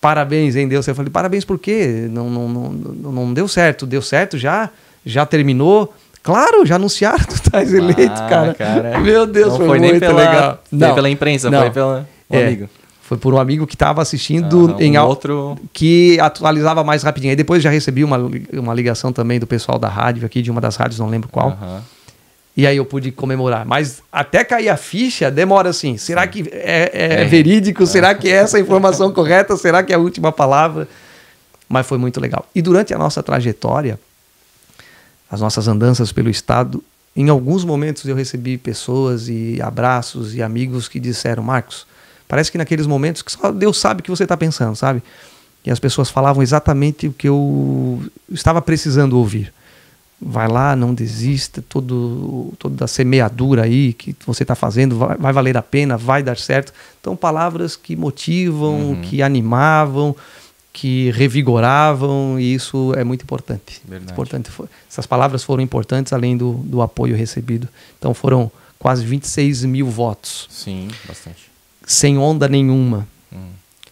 parabéns, hein, Deus. Eu falei, parabéns por quê? Não deu certo. Deu certo já? Já terminou? Claro, já anunciaram, tu estás eleito, cara. Meu Deus, não foi muito legal. Não foi pela imprensa, foi pelo amigo. Foi por um amigo que estava assistindo outro que atualizava mais rapidinho. Aí depois já recebi uma ligação também do pessoal da rádio aqui, de uma das rádios, não lembro qual. E aí eu pude comemorar. Mas até cair a ficha, demora assim. Será que é verídico? Será que é essa a informação correta? Será que é a última palavra? Mas foi muito legal. E durante a nossa trajetória, as nossas andanças pelo estado, em alguns momentos eu recebi pessoas e abraços e amigos que disseram, Marcos, parece que naqueles momentos que só Deus sabe o que você está pensando, sabe? E as pessoas falavam exatamente o que eu estava precisando ouvir. Vai lá, não desista, toda a semeadura aí que você está fazendo vai valer a pena, vai dar certo. Então, palavras que motivam, que animavam, que revigoravam, e isso é muito importante. Importante. Essas palavras foram importantes, além do apoio recebido. Então, foram quase 26 mil votos. Sim, bastante. Sem onda nenhuma.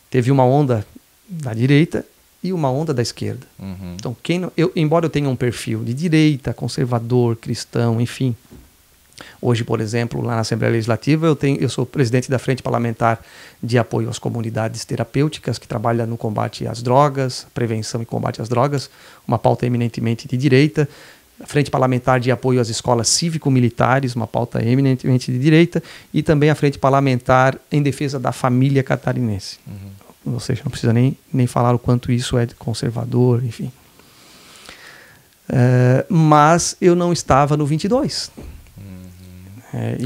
Teve uma onda da direita e uma onda da esquerda. Então, embora eu tenha um perfil de direita, conservador, cristão, enfim, Hoje, por exemplo, lá na Assembleia Legislativa, eu sou presidente da Frente Parlamentar de Apoio às Comunidades Terapêuticas, que trabalha no combate às drogas, prevenção e combate às drogas, uma pauta eminentemente de direita. A Frente Parlamentar de Apoio às Escolas Cívico-Militares, uma pauta eminentemente de direita. E também a Frente Parlamentar em Defesa da Família Catarinense. Ou seja, não precisa nem falar o quanto isso é conservador, enfim. Mas eu não estava no 22.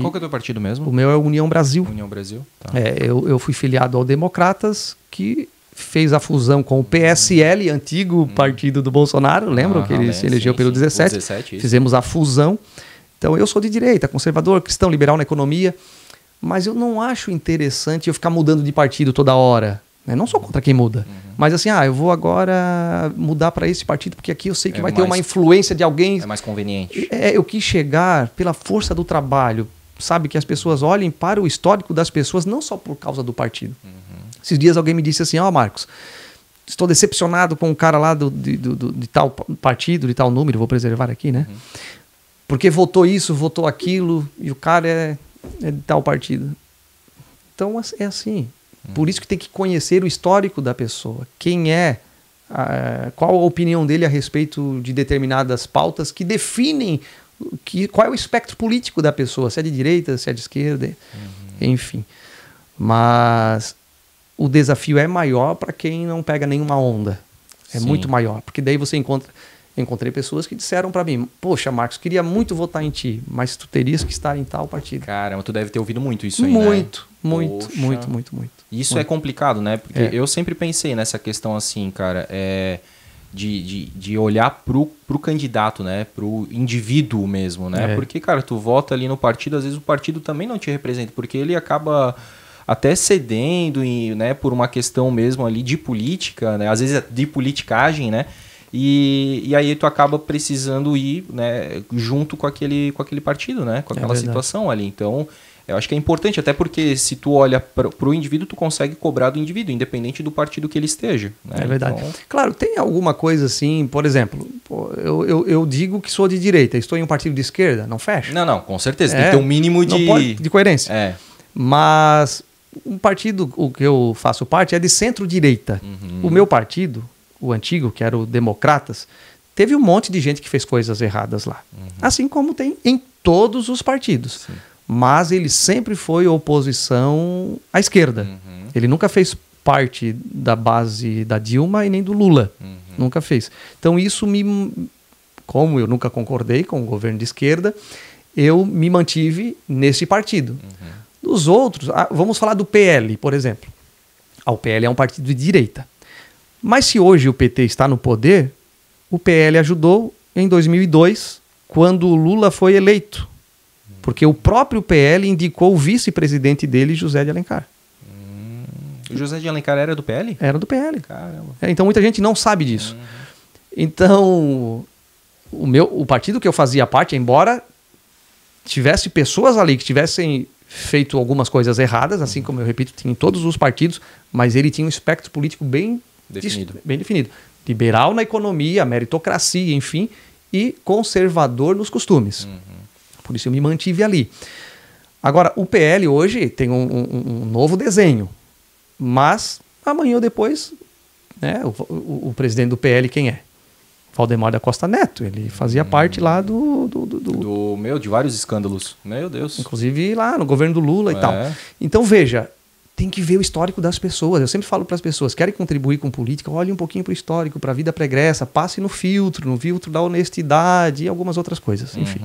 Qual que é o teu partido mesmo? O meu é União Brasil. União Brasil. Tá. Eu fui filiado ao Democratas, que fez a fusão com o PSL, antigo partido do Bolsonaro. Lembram que ele se elegeu pelo 17? Fizemos a fusão. Então eu sou de direita, conservador, cristão, liberal na economia. Mas eu não acho interessante eu ficar mudando de partido toda hora. Né? Não sou contra quem muda. Mas assim, eu vou agora mudar para esse partido porque aqui eu sei que vai ter uma influência de alguém. É mais conveniente. Eu quis chegar pela força do trabalho. Sabe, que as pessoas olhem para o histórico das pessoas, não só por causa do partido. Esses dias alguém me disse assim, Marcos, estou decepcionado com o cara lá de tal partido, de tal número, vou preservar aqui, né? Porque votou isso, votou aquilo, e o cara é de tal partido. Então é assim. Por isso que tem que conhecer o histórico da pessoa. Quem é, qual a opinião dele a respeito de determinadas pautas que definem qual é o espectro político da pessoa, se é de direita, se é de esquerda, enfim. Mas o desafio é maior para quem não pega nenhuma onda. É muito maior, porque daí você encontrei pessoas que disseram para mim, poxa, Marcos, queria muito votar em ti, mas tu terias que estar em tal partido. Caramba, tu deve ter ouvido muito isso aí, muito, né? Muito. Isso é complicado, né? Porque eu sempre pensei nessa questão assim, cara, de olhar pro candidato, né? Pro indivíduo mesmo, né? Porque, cara, tu vota ali no partido, às vezes o partido também não te representa, porque ele acaba até cedendo, né? Por uma questão mesmo ali de política, né? Às vezes de politicagem, né? E aí tu acaba precisando ir, né, junto com aquele partido, né? Com aquela situação ali. Então, eu acho que é importante, até porque se tu olha pro indivíduo, tu consegue cobrar do indivíduo, independente do partido que ele esteja. Né? É verdade. Então... Claro, tem alguma coisa assim, por exemplo, eu digo que sou de direita, estou em um partido de esquerda, não fecha? Não, com certeza. Tem que ter um mínimo de coerência. Mas um partido, o que eu faço parte, é de centro-direita. O meu partido, o antigo, que era o Democratas, teve um monte de gente que fez coisas erradas lá. Assim como tem em todos os partidos. Sim. Mas ele sempre foi oposição à esquerda. Ele nunca fez parte da base da Dilma e nem do Lula. Nunca fez. Então isso como eu nunca concordei com o governo de esquerda, eu me mantive nesse partido. Dos outros, vamos falar do PL, por exemplo. O PL é um partido de direita. Mas se hoje o PT está no poder, o PL ajudou em 2002, quando o Lula foi eleito. Porque o próprio PL indicou o vice-presidente dele, José de Alencar. O José de Alencar era do PL? Era do PL. Caramba. Então muita gente não sabe disso. Então, o partido que eu fazia parte, embora tivesse pessoas ali que tivessem feito algumas coisas erradas, assim como eu repito, tinha em todos os partidos, mas ele tinha um espectro político bem definido. Liberal na economia, meritocracia, enfim, e conservador nos costumes. Por isso eu me mantive ali. Agora, o PL hoje tem um novo desenho, mas amanhã ou depois, né, o presidente do PL quem é? Valdemar da Costa Neto. Ele fazia parte lá de vários escândalos. Meu Deus. Inclusive lá no governo do Lula e tal. Então, veja, tem que ver o histórico das pessoas. Eu sempre falo para as pessoas, querem contribuir com política, olhem um pouquinho para o histórico, para a vida pregressa, passe no filtro da honestidade e algumas outras coisas, enfim.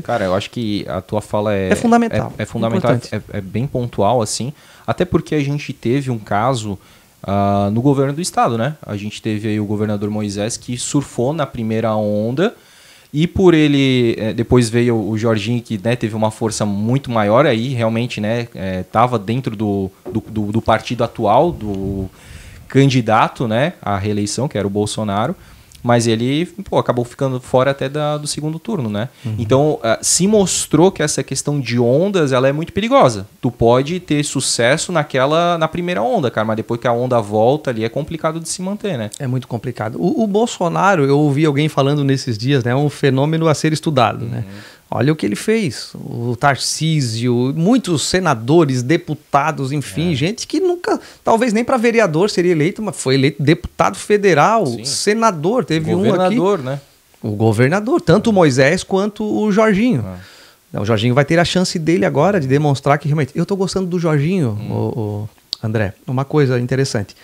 Cara, eu acho que a tua fala é fundamental. É fundamental, é bem pontual, assim, até porque a gente teve um caso no governo do estado, né? A gente teve aí o governador Moisés que surfou na primeira onda. E por ele, depois veio o Jorginho, que, né, teve uma força muito maior aí, realmente, né, estava dentro do partido atual, do candidato, né, à reeleição, que era o Bolsonaro, mas ele acabou ficando fora até do segundo turno, né? Então, se mostrou que essa questão de ondas, ela é muito perigosa. Tu pode ter sucesso na primeira onda, cara, mas depois que a onda volta ali, é complicado de se manter, né? É muito complicado. O Bolsonaro, eu ouvi alguém falando nesses dias, né, é um fenômeno a ser estudado, né? Olha o que ele fez. O Tarcísio, muitos senadores, deputados, enfim, gente que nunca, talvez nem para vereador seria eleito, mas foi eleito deputado federal, senador. Teve governador, um aqui. Né? O governador, tanto o Moisés quanto o Jorginho. O Jorginho vai ter a chance dele agora de demonstrar que realmente... Eu estou gostando do Jorginho, o André. Uma coisa interessante.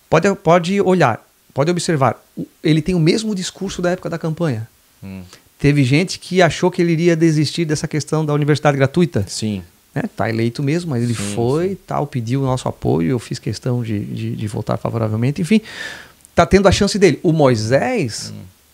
Pode olhar, pode observar. Ele tem o mesmo discurso da época da campanha. Teve gente que achou que ele iria desistir dessa questão da universidade gratuita. Sim. Tá eleito mesmo, mas ele foi, tal, pediu o nosso apoio, eu fiz questão de votar favoravelmente, enfim. Tá tendo a chance dele. O Moisés,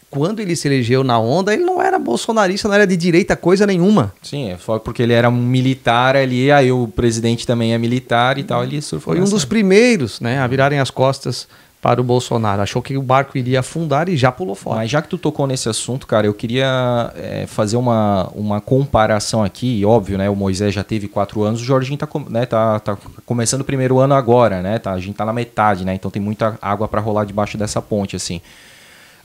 quando ele se elegeu na onda, ele não era bolsonarista, não era de direita coisa nenhuma. Sim, foi porque ele era um militar ali, aí o presidente também é militar e tal, ele surfou. Foi um dos primeiros, né, a virarem as costas para o Bolsonaro. Achou que o barco iria afundar e já pulou fora. Mas já que tu tocou nesse assunto, cara, eu queria fazer uma comparação aqui. E óbvio, né? O Moisés já teve 4 anos, o Jorginho tá começando o primeiro ano agora, né? A gente tá na metade, né? Então tem muita água para rolar debaixo dessa ponte, assim.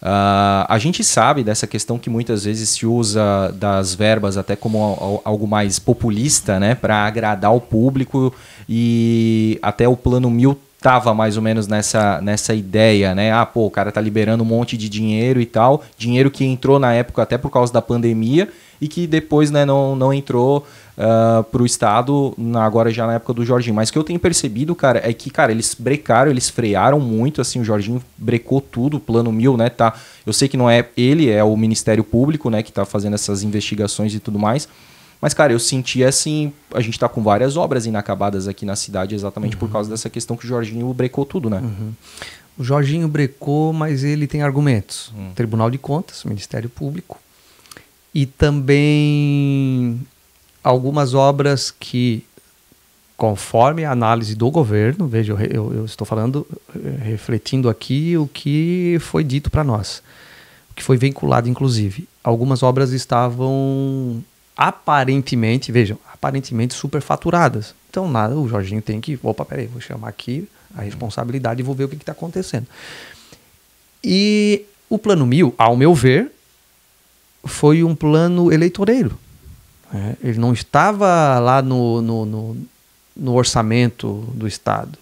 A gente sabe dessa questão que muitas vezes se usa das verbas até como algo mais populista, né? Para agradar o público, e até o Plano 1000 tava mais ou menos nessa ideia, né? O cara tá liberando um monte de dinheiro e tal, dinheiro que entrou na época até por causa da pandemia e que depois, né, não entrou pro Estado agora já na época do Jorginho. Mas o que eu tenho percebido, cara, é que, cara, eles brecaram, eles frearam muito, assim, o Jorginho brecou tudo, o Plano 1000, né, tá? Eu sei que não é ele, é o Ministério Público, né, que tá fazendo essas investigações e tudo mais. Mas, cara, eu senti assim, a gente tá com várias obras inacabadas aqui na cidade exatamente por causa dessa questão que o Jorginho brecou tudo, né? O Jorginho brecou, mas ele tem argumentos. Tribunal de Contas, Ministério Público, e também algumas obras que, conforme a análise do governo, veja, eu estou falando, refletindo aqui o que foi dito para nós, o que foi vinculado, inclusive. Algumas obras estavam... aparentemente superfaturadas. Então, o Jorginho tem que... peraí, vou chamar aqui a responsabilidade e vou ver o que está acontecendo. E o Plano 1000, ao meu ver, foi um plano eleitoreiro. Ele não estava lá no orçamento do Estado.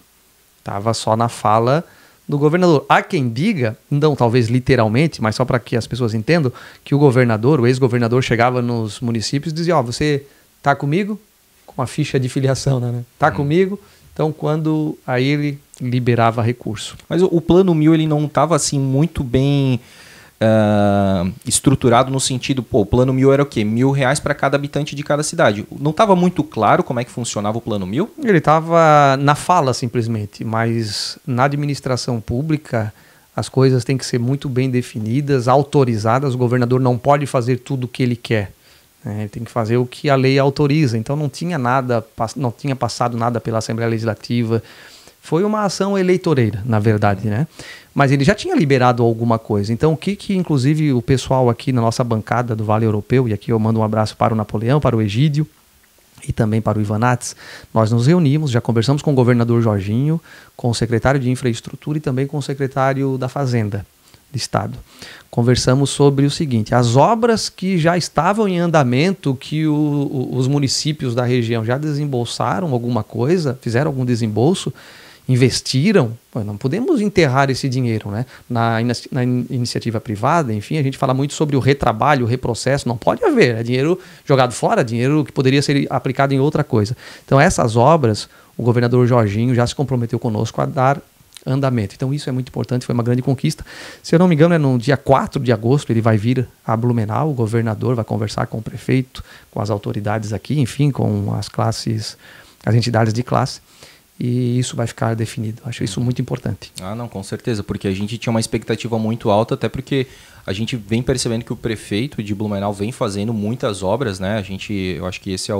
Estava só na fala do governador. Há quem diga, não talvez literalmente, mas só para que as pessoas entendam, que o governador, o ex-governador, chegava nos municípios e dizia: você tá comigo? Com a ficha de filiação, né? Tá comigo? Então, quando aí ele liberava recurso. Mas o Plano 1000, ele não estava assim muito bem estruturado no sentido, o Plano 1000 era o quê? R$1.000 para cada habitante de cada cidade. Não estava muito claro como é que funcionava o Plano 1000? Ele estava na fala, simplesmente, mas na administração pública as coisas têm que ser muito bem definidas, autorizadas. O governador não pode fazer tudo o que ele quer. Ele tem que fazer o que a lei autoriza. Então não tinha passado nada pela Assembleia Legislativa. Foi uma ação eleitoreira, na verdade, né? Mas ele já tinha liberado alguma coisa. Então, o que inclusive, o pessoal aqui na nossa bancada do Vale Europeu, e aqui eu mando um abraço para o Napoleão, para o Egídio e também para o Ivanates, nós nos reunimos, já conversamos com o governador Jorginho, com o secretário de Infraestrutura e também com o secretário da Fazenda do Estado. Conversamos sobre o seguinte: as obras que já estavam em andamento, que os municípios da região já desembolsaram alguma coisa, fizeram algum desembolso, investiram, não podemos enterrar esse dinheiro, né? Na iniciativa privada, enfim, a gente fala muito sobre o retrabalho, o reprocesso, não pode haver, é dinheiro jogado fora, dinheiro que poderia ser aplicado em outra coisa. Então essas obras, o governador Jorginho já se comprometeu conosco a dar andamento. Então isso é muito importante, foi uma grande conquista. Se eu não me engano, é no dia 4 de agosto, ele vai vir a Blumenau, o governador vai conversar com o prefeito, com as autoridades aqui, enfim, com as classes, as entidades de classe, e isso vai ficar definido. Acho isso muito importante. Não, com certeza, porque a gente tinha uma expectativa muito alta, até porque a gente vem percebendo que o prefeito de Blumenau vem fazendo muitas obras, né? Eu acho que esse é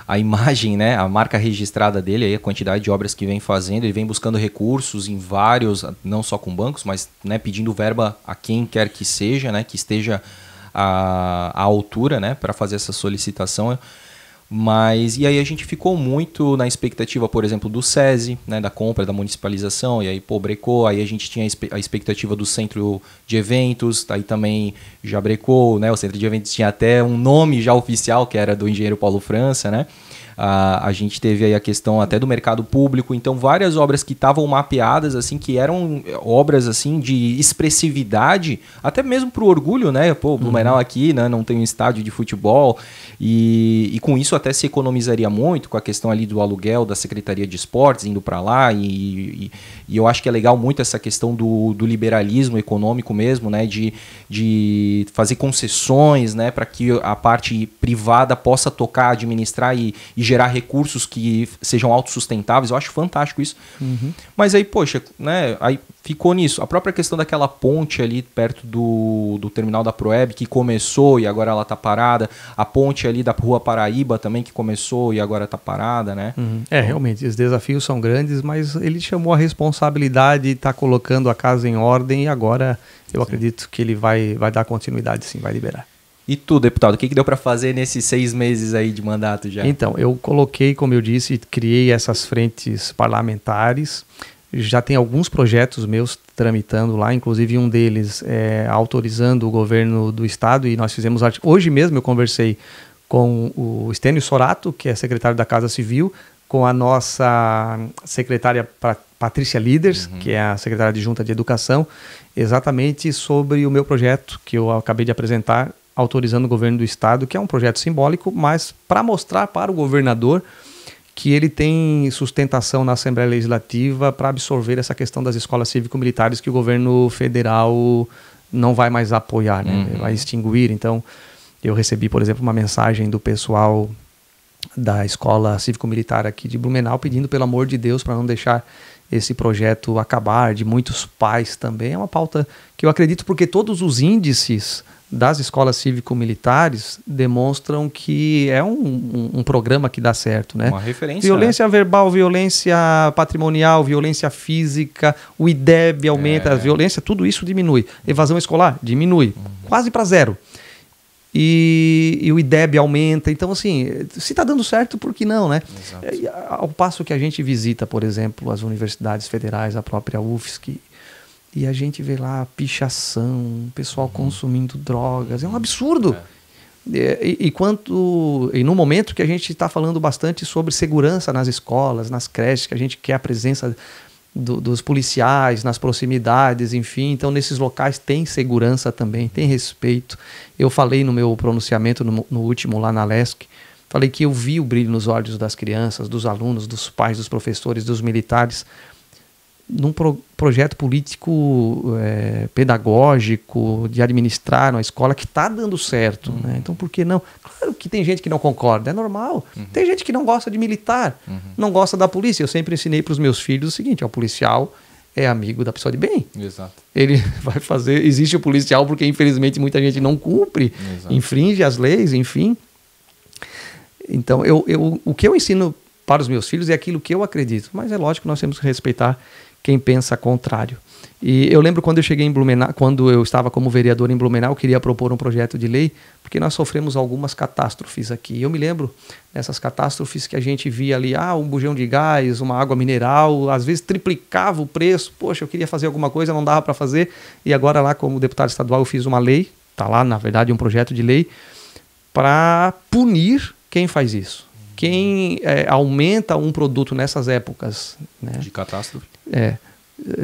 a imagem, né? A marca registrada dele, aí, a quantidade de obras que vem fazendo. Ele vem buscando recursos em vários, não só com bancos, mas, né, pedindo verba a quem quer que seja, né? Que esteja à altura, né? Para fazer essa solicitação. Mas, e aí a gente ficou muito na expectativa, por exemplo, do SESI, né, da compra, da municipalização, e aí, pô, brecou, aí a gente tinha a expectativa do centro de eventos, aí também já brecou, né, o centro de eventos tinha até um nome já oficial, que era do engenheiro Paulo França, né, a gente teve aí a questão até do mercado público, então várias obras que estavam mapeadas, assim, que eram obras, assim, de expressividade, até mesmo pro orgulho, né, pô, Blumenau aqui, né, não tem um estádio de futebol, e com isso até se economizaria muito, com a questão ali do aluguel da Secretaria de Esportes, indo para lá, e eu acho que é legal muito essa questão do liberalismo econômico mesmo, né, de fazer concessões, né, para que a parte privada possa tocar, administrar e gerar recursos que sejam autossustentáveis. Eu acho fantástico isso. Mas aí, poxa, né, aí ficou nisso. A própria questão daquela ponte ali perto do terminal da Proeb, que começou e agora ela está parada. A ponte ali da Rua Paraíba também, que começou e agora está parada, né? Realmente, os desafios são grandes, mas ele chamou a responsabilidade e está colocando a casa em ordem e agora eu acredito que ele vai dar continuidade, sim, vai liberar. E tu, deputado, o que deu para fazer nesses 6 meses aí de mandato já? Então, eu coloquei, como eu disse, criei essas frentes parlamentares. Já tem alguns projetos meus tramitando lá, inclusive um deles autorizando o governo do estado, e nós fizemos... Hoje mesmo eu conversei com o Estênio Sorato, que é secretário da Casa Civil, com a nossa secretária Patrícia Líders, que é a secretária adjunta de Educação, exatamente sobre o meu projeto que eu acabei de apresentar, autorizando o governo do estado, que é um projeto simbólico, mas para mostrar para o governador que ele tem sustentação na Assembleia Legislativa para absorver essa questão das escolas cívico-militares que o governo federal não vai mais apoiar, né? Vai extinguir. Então, eu recebi, por exemplo, uma mensagem do pessoal da escola cívico-militar aqui de Blumenau pedindo, pelo amor de Deus, para não deixar esse projeto acabar, de muitos pais também. É uma pauta que eu acredito porque todos os índices das escolas cívico-militares demonstram que é um programa que dá certo, né? Uma referência. Violência verbal, violência patrimonial, violência física, o IDEB aumenta, a violência, tudo isso diminui. Evasão escolar diminui, quase para zero. E o IDEB aumenta. Então, assim, se está dando certo, por que não, né? Ao passo que a gente visita, por exemplo, as universidades federais, a própria UFSC, e a gente vê lá pichação, pessoal consumindo drogas, é um absurdo. E no momento que a gente está falando bastante sobre segurança nas escolas, nas creches, que a gente quer a presença dos policiais nas proximidades, enfim, então nesses locais tem segurança também, tem respeito. Eu falei no meu pronunciamento no último lá na LESC, falei que eu vi o brilho nos olhos das crianças, dos alunos, dos pais, dos professores, dos militares, num projeto político pedagógico, de administrar uma escola que está dando certo. Né? Então, por que não? Claro que tem gente que não concorda, é normal. Tem gente que não gosta de militar, não gosta da polícia. Eu sempre ensinei para os meus filhos o seguinte, o policial é amigo da pessoa de bem. Exato. Ele vai fazer... Existe o policial porque, infelizmente, muita gente não cumpre, infringe as leis, enfim. Então, o que eu ensino para os meus filhos é aquilo que eu acredito. Mas é lógico que nós temos que respeitar quem pensa contrário. E eu lembro quando eu cheguei em Blumenau, quando eu estava como vereador em Blumenau, eu queria propor um projeto de lei, porque nós sofremos algumas catástrofes aqui. Eu me lembro dessas catástrofes que a gente via ali, um bujão de gás, uma água mineral, às vezes triplicava o preço. Poxa, eu queria fazer alguma coisa, não dava para fazer. E agora lá, como deputado estadual, eu fiz uma lei, está lá, na verdade, um projeto de lei, para punir quem faz isso. Quem aumenta um produto nessas épocas, né, de catástrofe,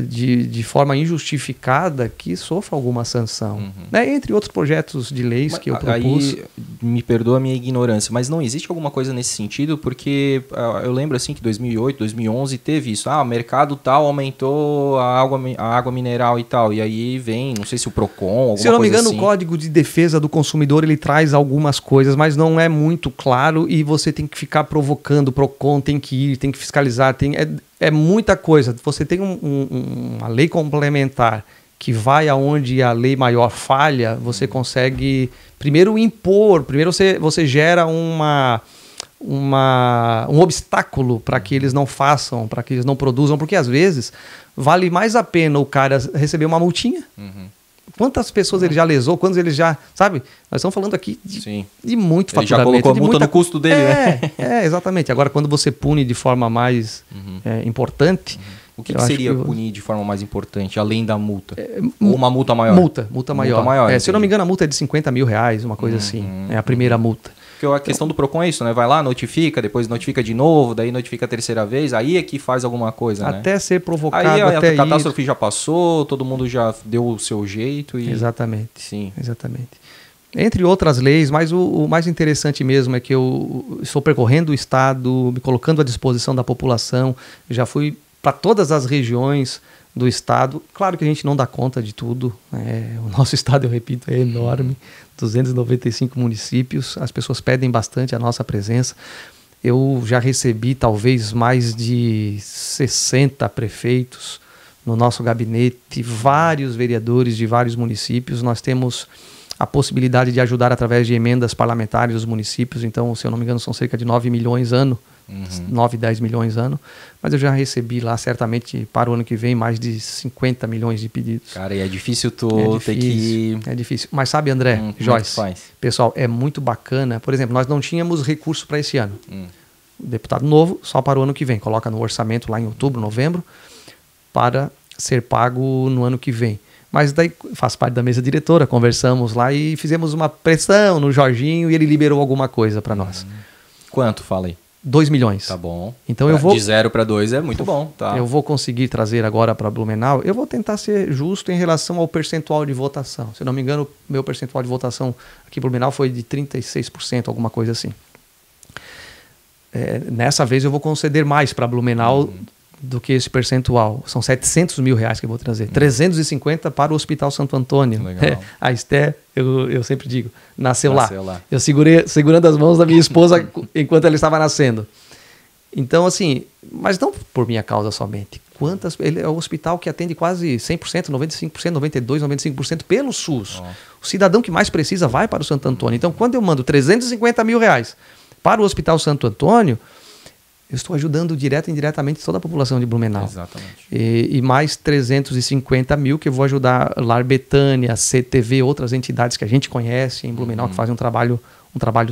de forma injustificada, que sofra alguma sanção, né, entre outros projetos de leis que eu propus. Aí, me perdoa a minha ignorância, mas não existe alguma coisa nesse sentido? Porque eu lembro assim que 2008, 2011 teve isso. O mercado tal aumentou a água mineral e tal. E aí vem, não sei se o PROCON, alguma coisa assim. Se eu não me engano, o Código de Defesa do Consumidor, ele traz algumas coisas, mas não é muito claro e você tem que ficar provocando. O PROCON tem que ir, tem que fiscalizar, é muita coisa. Você tem uma lei complementar que vai aonde a lei maior falha, você consegue primeiro impor, primeiro você gera um obstáculo para que eles não façam, para que eles não produzam, porque às vezes vale mais a pena o cara receber uma multinha, Quantas pessoas ele já lesou, quantos ele já... Sabe? Nós estamos falando aqui de muito ele faturamento. Já colocou a multa no custo dele, né? Exatamente. Agora, quando você pune de forma mais importante... O que seria punir de forma mais importante, além da multa? Ou uma multa maior? Multa maior. Se eu não me engano, a multa é de 50 mil reais, uma coisa assim. É a primeira multa. Porque a questão do PROCON é isso, né? Vai lá, notifica, depois notifica de novo, daí notifica a terceira vez, aí é que faz alguma coisa, né? Até ser provocado, aí até a catástrofe já passou, todo mundo já deu o seu jeito e... Exatamente. Sim. Exatamente. Entre outras leis, mas o mais interessante mesmo é que eu estou percorrendo o Estado, me colocando à disposição da população, já fui para todas as regiões do Estado. Claro que a gente não dá conta de tudo. O nosso Estado, eu repito, é enorme. 295 municípios. As pessoas pedem bastante a nossa presença. Eu já recebi talvez mais de 60 prefeitos no nosso gabinete, vários vereadores de vários municípios. Nós temos a possibilidade de ajudar através de emendas parlamentares os municípios. Então, se eu não me engano, são cerca de 9 milhões ano. 9, 10 milhões ano, mas eu já recebi lá certamente para o ano que vem mais de 50 milhões de pedidos. Cara, e é difícil ter que... É difícil, mas sabe, André, Joyce, pessoal, é muito bacana. Por exemplo, nós não tínhamos recurso para esse ano. Deputado novo, só para o ano que vem, coloca no orçamento lá em outubro, novembro, para ser pago no ano que vem. Mas daí faz parte da mesa diretora, conversamos lá e fizemos uma pressão no Jorginho e ele liberou alguma coisa para nós. Quanto, fala aí? 2 milhões. Tá bom. Então eu vou... De 0 para 2 é muito bom. Tá. Eu vou conseguir trazer agora para Blumenau. Eu vou tentar ser justo em relação ao percentual de votação. Se eu não me engano, meu percentual de votação aqui em Blumenau foi de 36%, alguma coisa assim. Nessa vez eu vou conceder mais para Blumenau do que esse percentual. São 700 mil reais que eu vou trazer. 350 para o Hospital Santo Antônio. Legal. A Esté, eu sempre digo, nasceu lá. Eu segurando as mãos da minha esposa enquanto ela estava nascendo. Então, assim, mas não por minha causa somente. Ele é o hospital que atende quase 100%, 95%, 92%, 95% pelo SUS. O cidadão que mais precisa vai para o Santo Antônio. Então, quando eu mando 350 mil reais para o Hospital Santo Antônio, eu estou ajudando direto e indiretamente toda a população de Blumenau. Exatamente. E mais 350 mil que eu vou ajudar Lar Betânia, CTV, outras entidades que a gente conhece em Blumenau que fazem um trabalho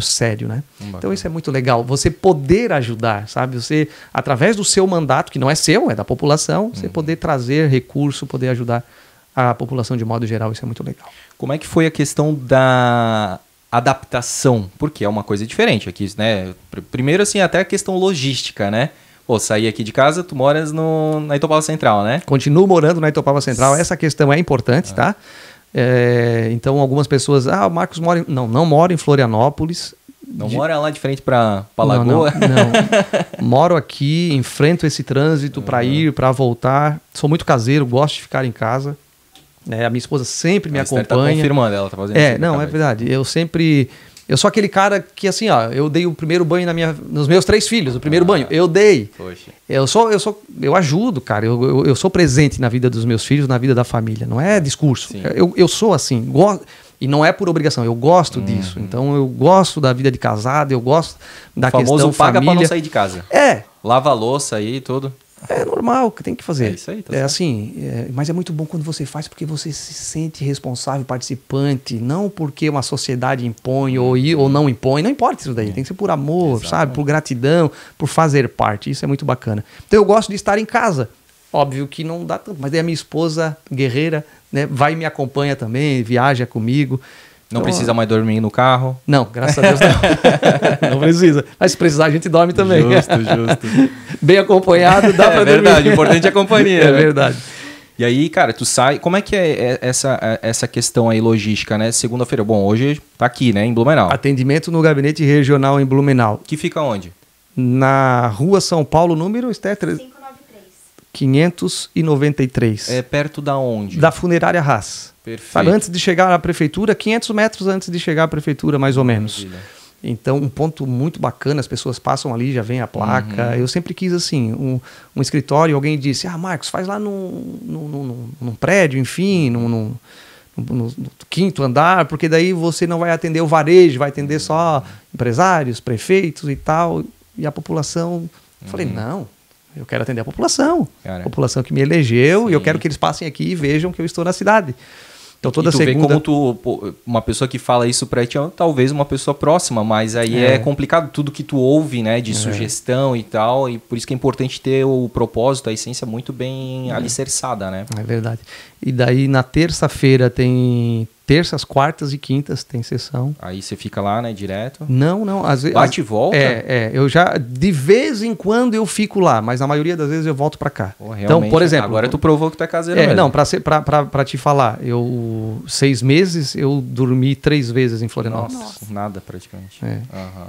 sério, né? Então isso é muito legal, você poder ajudar, sabe? Você, através do seu mandato, que não é seu, é da população, você poder trazer recurso, poder ajudar a população de modo geral, isso é muito legal. Como é que foi a questão da adaptação? Porque é uma coisa diferente aqui, né? Primeiro, assim, até a questão logística, né? Pô, sair aqui de casa, tu moras na Itopava Central, né? Continuo morando na Itopava Central, essa questão é importante, tá? Então, algumas pessoas... o Marcos mora... Não moro em Florianópolis. Não mora lá de frente para Lagoa? Não. Moro aqui, enfrento esse trânsito para ir, para voltar. Sou muito caseiro, gosto de ficar em casa. A minha esposa sempre me acompanha. Tá confirmando, ela tá fazendo isso. Não, é verdade. Eu sou aquele cara que, assim, eu dei o primeiro banho nos meus 3 filhos, o primeiro banho, eu dei. Poxa. Eu ajudo, cara, eu sou presente na vida dos meus filhos, na vida da família, não é discurso. Eu sou assim, e não é por obrigação, eu gosto disso. Então eu gosto da vida de casado, eu gosto da questão família. Paga pra não sair de casa. Lava a louça aí e tudo. É normal, que tem que fazer. É isso aí, tá certo. Assim, mas é muito bom quando você faz porque você se sente responsável, participante, não porque uma sociedade impõe ou não impõe, não importa isso daí, tem que ser por amor, exatamente, sabe, por gratidão, por fazer parte, isso é muito bacana. Então eu gosto de estar em casa, óbvio que não dá tanto, mas daí a minha esposa guerreira, né, vai e me acompanha também, viaja comigo. Não precisa mais dormir no carro? Não, graças a Deus não. Não precisa. Mas se precisar, a gente dorme também. Justo. Bem acompanhado, dá pra dormir. É verdade, o importante é a companhia. É verdade. E aí, cara, tu sai... Como é que é essa questão aí logística, né? Segunda-feira, bom, hoje tá aqui, né, em Blumenau. Atendimento no gabinete regional em Blumenau. Que fica onde? Na Rua São Paulo, número 593. É perto da onde? Da Funerária Haas. Perfeito. Sabe, antes de chegar à prefeitura, 500 metros antes de chegar à prefeitura, mais ou menos. Então, um ponto muito bacana, as pessoas passam ali, já vem a placa. Eu sempre quis, assim, um escritório, alguém disse, Marcos, faz lá num prédio, enfim, no 5º andar, porque daí você não vai atender o varejo, vai atender só empresários, prefeitos e tal, e a população... Eu falei, não, eu quero atender a população. A população que me elegeu, e eu quero que eles passem aqui e vejam que eu estou na cidade. Então toda e tu segunda... vê como uma pessoa que fala isso pra ti, talvez uma pessoa próxima, mas aí é complicado tudo que tu ouve, né, de sugestão e tal, e por isso que é importante ter o propósito, a essência muito bem alicerçada, né? É verdade. E daí na terça-feira tem terças, quartas e quintas tem sessão. Aí você fica lá, né, direto? Não. Às vezes, bate e volta? Eu já, de vez em quando eu fico lá, mas na maioria das vezes eu volto pra cá. Pô, então, por exemplo... Agora tu provou que tu é caseiro mesmo. Não, pra te falar, 6 meses eu dormi 3 vezes em Florianópolis. Nossa, nada praticamente. Uhum.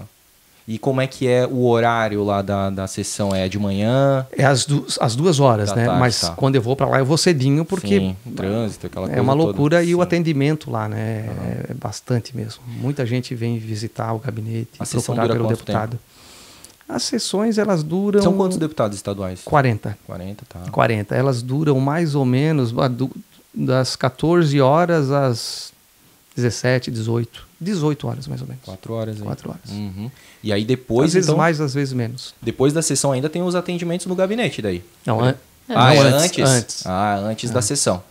E como é que é o horário lá da sessão? É de manhã? É às 2 horas, da né? tarde, Mas quando eu vou pra lá eu vou cedinho, porque... Sim, trânsito, aquela coisa é uma loucura toda. E o atendimento lá, né? É bastante mesmo. Muita gente vem visitar o gabinete e procurar pelo deputado. Tempo? As sessões, elas duram... São quantos deputados estaduais? 40. 40, tá. 40. Elas duram mais ou menos das 14 horas às 17, 18 horas mais ou menos. 4 horas aí. 4 horas. Uhum. E aí depois... Às vezes mais, às vezes menos. Depois da sessão ainda tem os atendimentos no gabinete daí? Não, antes? Antes da sessão.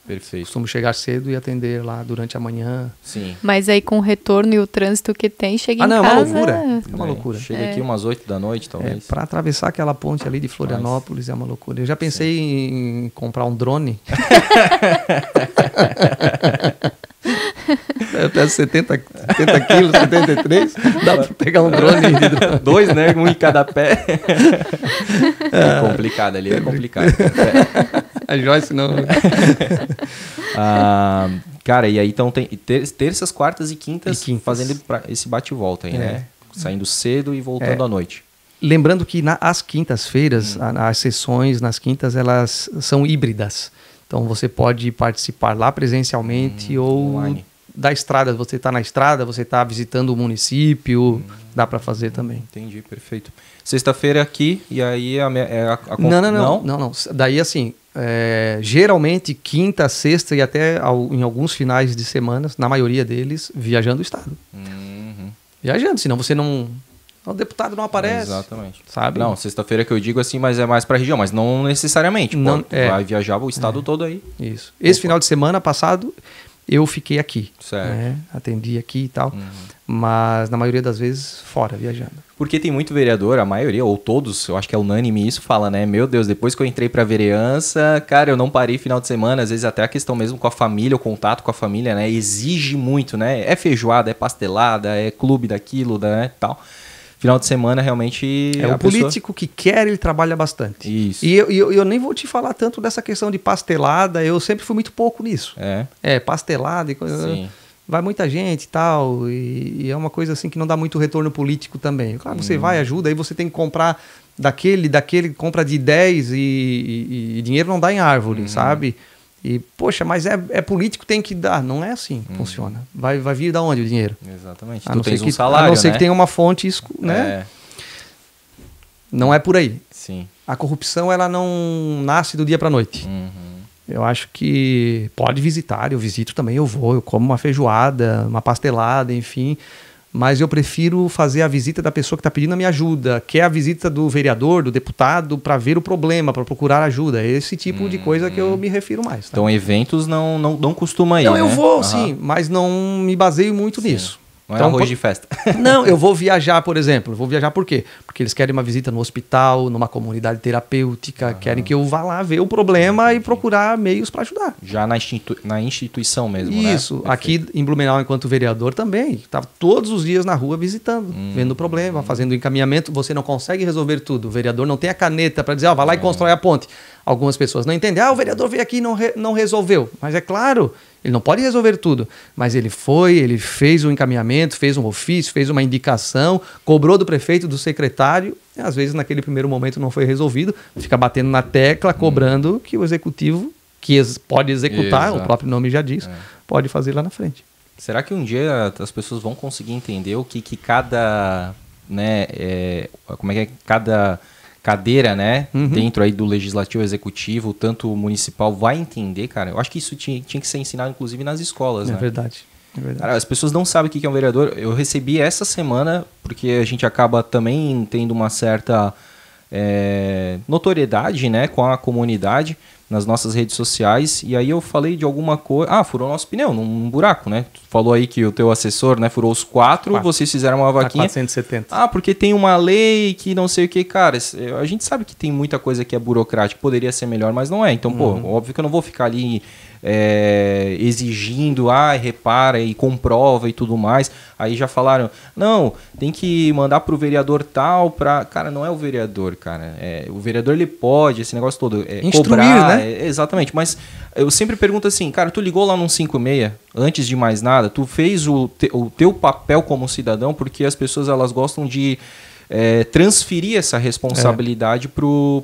Perfeito. Costumo chegar cedo e atender lá durante a manhã. Sim. Mas aí com o retorno e o trânsito que tem, chega em casa... É uma loucura. É uma loucura. Chega aqui umas 8 da noite, talvez. Para atravessar aquela ponte ali de Florianópolis é uma loucura. Eu já pensei em comprar um drone. Eu peso 70 quilos, 73. Dá para pegar um drone. 2, né? Um em cada pé. É complicado ali, é complicado. A Joyce não... Cara, e aí então tem terças, quartas e quintas fazendo esse bate e volta aí, né? Saindo cedo e voltando à noite. Lembrando que as quintas-feiras, as sessões nas quintas, elas são híbridas. Então você pode participar lá presencialmente ou online. Da estrada. Você está na estrada, você está visitando o município, dá para fazer também. Entendi, perfeito. Sexta-feira aqui e aí Não. Daí assim, geralmente quinta, sexta e até em alguns finais de semana, na maioria deles, viajando o estado. Viajando, senão você não... O deputado não aparece. Exatamente. Sabe? Não, sexta-feira que eu digo assim, mas é mais para a região, mas não necessariamente. Não, vai viajar o estado todo aí. Isso. Esse final de semana passado, eu fiquei aqui. Certo. Né? Atendi aqui e tal. Mas na maioria das vezes, fora, viajando. Porque tem muito vereador, a maioria, ou todos, eu acho que é unânime isso, fala, né? Meu Deus, depois que eu entrei pra vereança, cara, eu não parei final de semana, às vezes até a questão mesmo com a família, o contato com a família, né? Exige muito, né? É feijoada, é pastelada, é clube daquilo, né? Tal. Final de semana, realmente... o político que quer, ele trabalha bastante. Isso. E eu nem vou te falar tanto dessa questão de pastelada, eu sempre fui muito pouco nisso. Pastelada e coisa... Sim. Vai muita gente e tal, e é uma coisa assim que não dá muito retorno político também. Claro, você vai, ajuda, aí você tem que comprar daquele, compra de 10 e dinheiro não dá em árvore, sabe? E, poxa, mas é político, tem que dar. Não é assim que funciona. Vai vir da onde o dinheiro? Exatamente. Tu tens um salário, a não ser que tenha uma fonte, né? Não é por aí. Sim. A corrupção, ela não nasce do dia para a noite. Eu acho que pode visitar, eu visito também, eu vou, eu como uma feijoada, uma pastelada, enfim... Mas eu prefiro fazer a visita da pessoa que está pedindo a minha ajuda, que é a visita do vereador, do deputado, para ver o problema, para procurar ajuda. É esse tipo de coisa que eu me refiro mais. Tá? Então, eventos não costuma ir, Não, né? eu vou, sim, mas não me baseio muito nisso. Não é arroz de festa. Não, eu vou viajar, por exemplo. Vou viajar por quê? Porque eles querem uma visita no hospital, numa comunidade terapêutica, querem que eu vá lá ver o problema e procurar meios para ajudar. Já na instituição mesmo, Isso. Né? Aqui em Blumenau, enquanto vereador, também. Estava todos os dias na rua visitando, vendo o problema, fazendo o encaminhamento. Você não consegue resolver tudo. O vereador não tem a caneta para dizer, vai lá e constrói a ponte. Algumas pessoas não entendem. O vereador veio aqui e não resolveu. Mas é claro... Ele não pode resolver tudo, mas ele fez um encaminhamento, fez um ofício, fez uma indicação, cobrou do prefeito, do secretário, e às vezes naquele primeiro momento não foi resolvido, fica batendo na tecla, cobrando que o executivo, que pode executar, o próprio nome já diz, pode fazer lá na frente. Será que um dia as pessoas vão conseguir entender o que cada, né, como é que é cada cadeira, né, dentro aí do legislativo, executivo, tanto municipal, vai entender, cara? Eu acho que isso tinha que ser ensinado, inclusive, nas escolas, né? É verdade. Cara, as pessoas não sabem o que é um vereador. Eu recebi essa semana, porque a gente acaba também tendo uma certa notoriedade, né, com a comunidade nas nossas redes sociais. E aí eu falei de alguma coisa... furou nosso pneu num buraco, né? Tu falou aí que o teu assessor, né, furou os 4, vocês fizeram uma vaquinha. 470. Porque tem uma lei que não sei o que. Cara, a gente sabe que tem muita coisa que é burocrática, poderia ser melhor, mas não é. Então, óbvio que eu não vou ficar ali exigindo, repara e comprova e tudo mais. Aí já falaram, não, tem que mandar pro vereador tal pra... Cara, não é o vereador, cara. O vereador, ele pode, esse negócio todo, instruir, cobrar, né? Exatamente, mas eu sempre pergunto assim, cara, tu ligou lá no 156, antes de mais nada, tu fez o teu papel como cidadão, porque as pessoas, elas gostam de transferir essa responsabilidade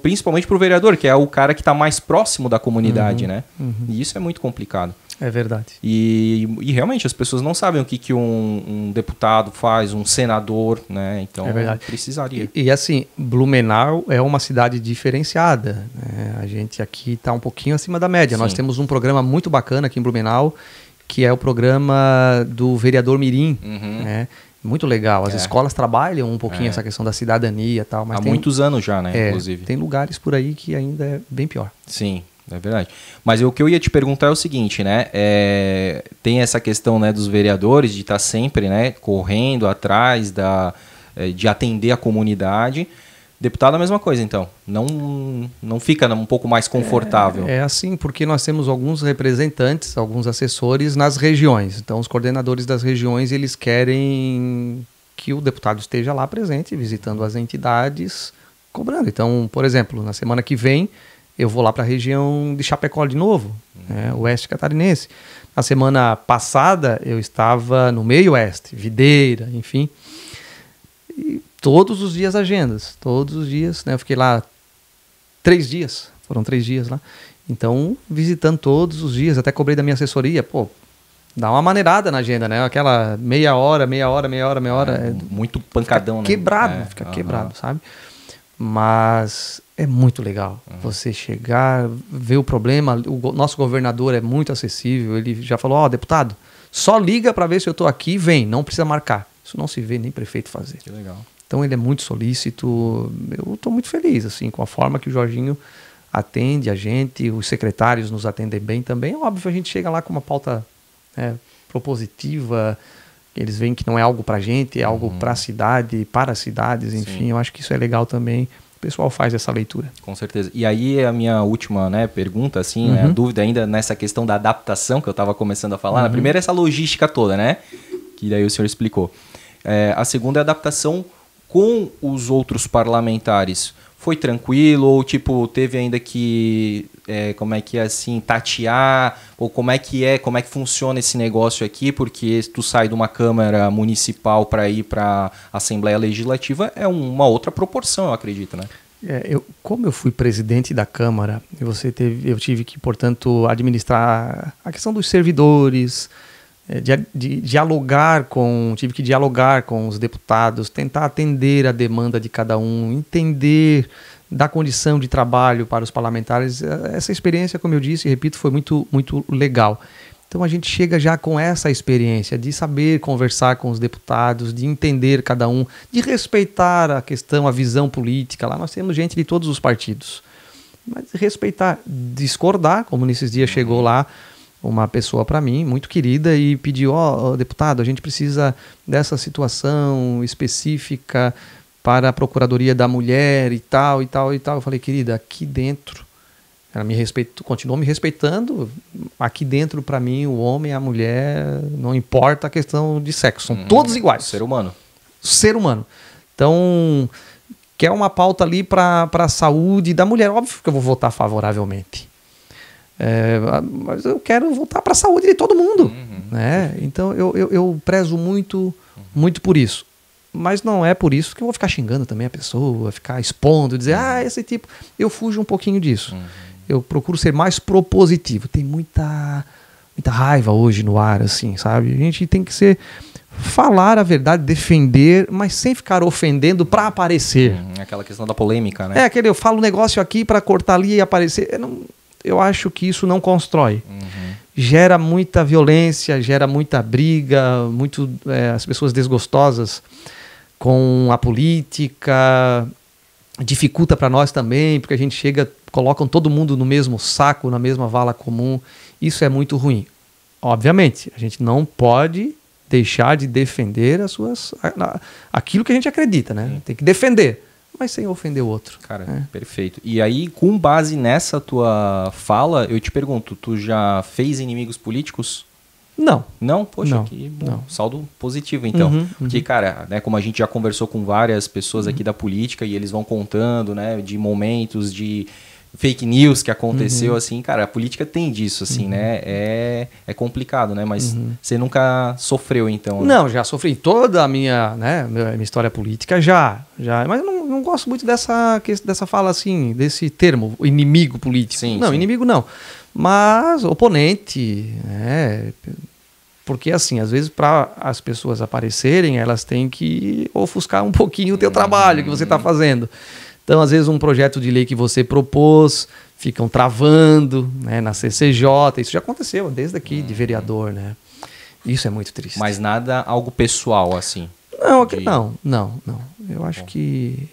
principalmente pro vereador, que é o cara que está mais próximo da comunidade, né? E isso é muito complicado. É verdade. E realmente as pessoas não sabem o que um deputado faz, um senador, né? Então precisaria. E assim, Blumenau é uma cidade diferenciada, né? A gente aqui está um pouquinho acima da média. Sim. Nós temos um programa muito bacana aqui em Blumenau, que é o programa do vereador Mirim, né? Muito legal. As escolas trabalham um pouquinho essa questão da cidadania e tal. Mas há muitos anos já, né? Inclusive. Tem lugares por aí que ainda é bem pior. Sim, é verdade. Mas o que eu ia te perguntar é o seguinte, né? Tem essa questão, né, dos vereadores de estar sempre, né, correndo atrás de atender a comunidade. Deputado é a mesma coisa, então. Não fica um pouco mais confortável. É assim, porque nós temos alguns representantes, alguns assessores nas regiões. Então, os coordenadores das regiões, eles querem que o deputado esteja lá presente, visitando as entidades, cobrando. Então, por exemplo, na semana que vem, eu vou lá para a região de Chapecó de novo, né, oeste catarinense. Na semana passada, eu estava no meio oeste, Videira, enfim. E todos os dias agendas, todos os dias, né? Eu fiquei lá 3 dias, foram 3 dias lá. Então, visitando todos os dias, até cobrei da minha assessoria, dá uma maneirada na agenda, né? Aquela meia hora. Muito pancadão, né? Fica quebrado, sabe? Mas é muito legal você chegar, ver o problema. O nosso governador é muito acessível, ele já falou, deputado, só liga para ver se eu tô aqui, vem, não precisa marcar. Isso não se vê nem prefeito fazer. Que legal. Então ele é muito solícito. Eu estou muito feliz assim, com a forma que o Jorginho atende a gente, os secretários nos atendem bem também. É óbvio, a gente chega lá com uma pauta propositiva, eles veem que não é algo para a gente, é algo para a cidade, para as cidades, enfim. Sim. Eu acho que isso é legal também. O pessoal faz essa leitura. Com certeza. E aí a minha última, né, pergunta, assim, a dúvida ainda nessa questão da adaptação que eu estava começando a falar. Na primeira, essa logística toda, né? Que daí o senhor explicou. A segunda é a adaptação com os outros parlamentares. Foi tranquilo ou teve ainda que tatear, ou como é que funciona esse negócio aqui, porque tu sai de uma Câmara Municipal para ir para a Assembleia Legislativa é uma outra proporção, eu acredito, né? Como eu fui presidente da Câmara, eu tive que, portanto, administrar a questão dos servidores, tive que dialogar com os deputados, tentar atender a demanda de cada um, entender da condição de trabalho para os parlamentares. Essa experiência, como eu disse e repito, foi muito, muito legal. Então a gente chega já com essa experiência de saber conversar com os deputados, de entender cada um, de respeitar a questão, a visão política. Lá nós temos gente de todos os partidos. Mas respeitar, discordar, como nesses dias chegou lá uma pessoa para mim, muito querida, e pediu, deputado, a gente precisa dessa situação específica para a Procuradoria da Mulher e tal. Eu falei, querida, aqui dentro, ela continuou me respeitando, aqui dentro para mim o homem e a mulher, não importa a questão de sexo, são todos iguais. Ser humano. Então, quer uma pauta ali para a saúde da mulher, óbvio que eu vou votar favoravelmente. Mas eu quero voltar para a saúde de todo mundo, né? Então eu prezo muito, muito por isso. Mas não é por isso que eu vou ficar xingando também a pessoa, ficar expondo, dizer, esse tipo... Eu fujo um pouquinho disso. Eu procuro ser mais propositivo. Tem muita raiva hoje no ar, assim, sabe? A gente tem que falar a verdade, defender, mas sem ficar ofendendo para aparecer. Aquela questão da polêmica, né? Eu falo um negócio aqui para cortar ali e aparecer. Eu acho que isso não constrói. Gera muita violência, gera muita briga, as pessoas desgostosas com a política. dificulta para nós também, porque a gente colocam todo mundo no mesmo saco, na mesma vala comum. Isso é muito ruim. Obviamente, a gente não pode deixar de defender aquilo que a gente acredita, né? Sim. Tem que defender, mas sem ofender o outro. Cara, perfeito. E aí, com base nessa tua fala, eu te pergunto, tu já fez inimigos políticos? Não. Não? Poxa, não, que bom. não. Saldo positivo, então. Porque, cara, né, como a gente já conversou com várias pessoas aqui da política e eles vão contando, né, de momentos de fake news que aconteceu, assim, cara, a política tem disso, assim, né? É complicado, né? Mas você nunca sofreu, então? Né? Não, já sofri toda a minha história política, já. Mas eu não gosto muito dessa fala, assim, desse termo, inimigo político. Sim, não, sim. Inimigo não. Mas oponente, né? Porque, assim, às vezes, para as pessoas aparecerem, elas têm que ofuscar um pouquinho o teu trabalho que você está fazendo. Então, às vezes, um projeto de lei que você propôs, ficam travando, né, na CCJ. Isso já aconteceu desde aqui, de vereador, né? Isso é muito triste. Mas nada, algo pessoal, assim? Não. Eu acho que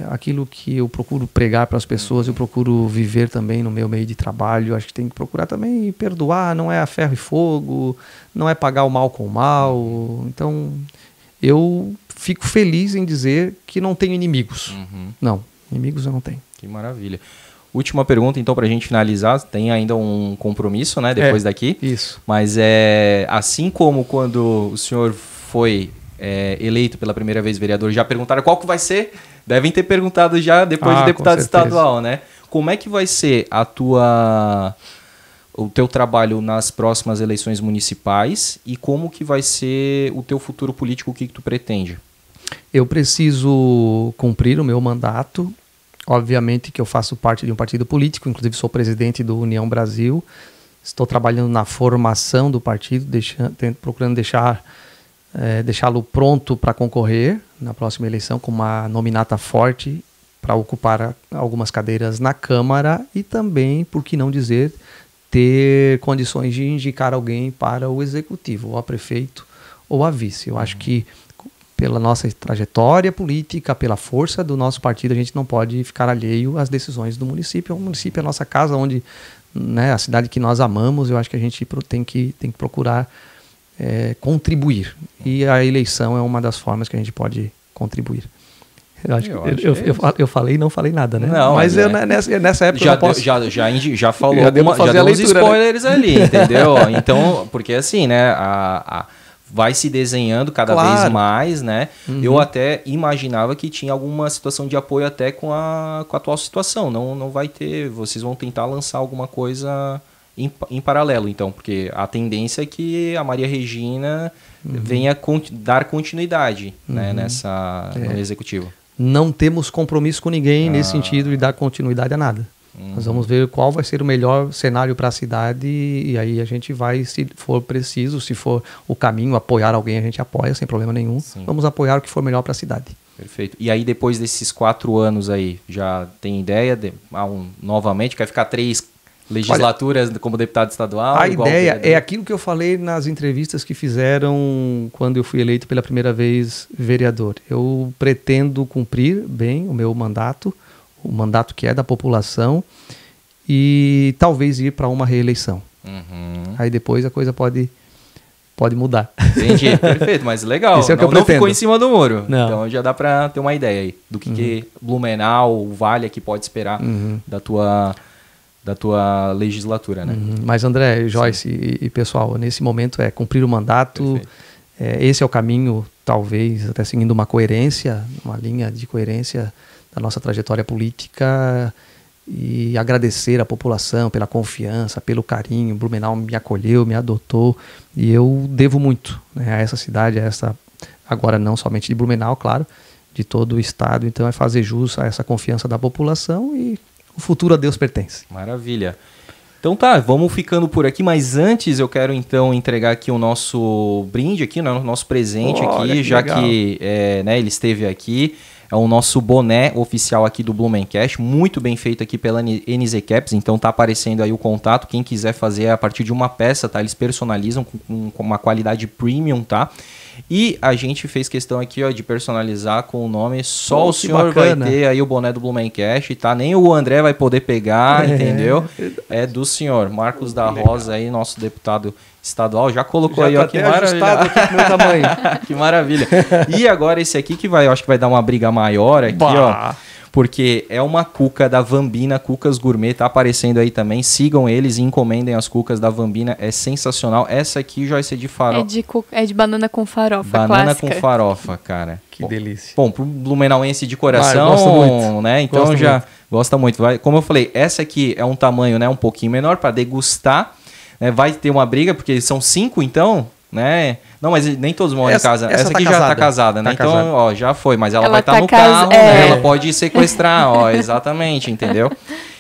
aquilo que eu procuro pregar para as pessoas, eu procuro viver também no meu meio de trabalho. Eu acho que tem que procurar também perdoar, não é a ferro e fogo, não é pagar o mal com o mal. Então, eu fico feliz em dizer que não tenho inimigos. Não, inimigos eu não tenho. Que maravilha. Última pergunta, então, para a gente finalizar. Tem ainda um compromisso, né, depois daqui. Isso. Mas assim como quando o senhor foi eleito pela primeira vez vereador, já perguntaram qual que vai ser? Devem ter perguntado já depois de deputado estadual, né? Como é que vai ser o teu trabalho nas próximas eleições municipais e como que vai ser o teu futuro político, o que tu pretende? Eu preciso cumprir o meu mandato. Obviamente que eu faço parte de um partido político, inclusive sou presidente do União Brasil. Estou trabalhando na formação do partido, procurando deixá-lo pronto para concorrer na próxima eleição com uma nominata forte para ocupar algumas cadeiras na Câmara e também, por que não dizer, ter condições de indicar alguém para o Executivo, ou a prefeito ou a vice. Eu acho que pela nossa trajetória política, pela força do nosso partido, a gente não pode ficar alheio às decisões do município. O município é a nossa casa, onde, né, a cidade que nós amamos. Eu acho que a gente tem que procurar contribuir. E a eleição é uma das formas que a gente pode contribuir. Eu falei e não falei nada, né? Não, mas nessa época já eu posso... Já falou, já deu uns spoilers, né? Ali, entendeu? Então, porque assim, né, vai se desenhando cada vez mais, né? Eu até imaginava que tinha alguma situação de apoio até com a atual situação. Não vai ter, vocês vão tentar lançar alguma coisa em paralelo, então, porque a tendência é que a Maria Regina venha dar continuidade, né, no Executivo. Não temos compromisso com ninguém nesse sentido de dar continuidade a nada. Nós vamos ver qual vai ser o melhor cenário para a cidade e aí a gente vai, se for preciso, se for o caminho, apoiar alguém, a gente apoia sem problema nenhum. Sim. Vamos apoiar o que for melhor para a cidade. Perfeito. E aí depois desses 4 anos aí, já tem ideia novamente, quer ficar 3 legislaturas como deputado estadual? A ideia é aquilo que eu falei nas entrevistas que fizeram quando eu fui eleito pela primeira vez vereador. Eu pretendo cumprir bem o meu mandato, o mandato que é da população, e talvez ir para uma reeleição. Aí depois a coisa pode mudar. Entendi, perfeito, mas legal. Esse é o que eu não ficou em cima do muro. Não. Então já dá para ter uma ideia aí do que Blumenau, o Vale aqui pode esperar da tua legislatura, né? Mas André, Joyce e pessoal, nesse momento é cumprir o mandato. Esse é o caminho, talvez, até seguindo uma coerência, uma linha de coerência da nossa trajetória política, e agradecer à população pela confiança, pelo carinho. Blumenau me acolheu, me adotou, e eu devo muito, né, a essa cidade, agora não somente de Blumenau, claro, de todo o estado. Então é fazer jus a essa confiança da população, e o futuro a Deus pertence. Maravilha. Então tá, vamos ficando por aqui, mas antes eu quero então entregar aqui o nosso brinde aqui, né, o nosso presente aqui, já legal. Que ele esteve aqui. É o nosso boné oficial aqui do Blumencast, muito bem feito aqui pela NZ Caps, então tá aparecendo aí o contato, quem quiser fazer a partir de uma peça, tá? Eles personalizam com uma qualidade premium, tá? E a gente fez questão aqui, ó, de personalizar com o nome. Só o senhor bacana. vai ter aí o boné do Blumencast, tá? Nem o André vai poder pegar, entendeu? É do senhor. Marcos da Rosa aí, nosso deputado estadual, já colocou Já aí, tá ó, que até maravilha. ajustado aqui pro meu tamanho. Que maravilha. E agora esse aqui que vai, eu acho que vai dar uma briga maior aqui, ó. Porque é uma cuca da Vambina, Cucas Gourmet, tá aparecendo aí também. Sigam eles e encomendem as cucas da Vambina, é sensacional. Essa aqui já vai ser de farofa. É de banana com farofa, Banana clássica. com farofa, cara. Que delícia. Bom, pro blumenauense de coração, gosto muito. né? Então Gosto já muito. gosta muito. Vai, como eu falei, essa aqui é um tamanho, né, um pouquinho menor para degustar. Né? Vai ter uma briga, porque são 5, então, né? Não, mas nem todos moram em casa. Essa aqui já tá casada, né? Tá então, casada. ó, já foi. Mas ela Ela vai estar tá no carro, né? é. Ela pode sequestrar, ó, exatamente, entendeu?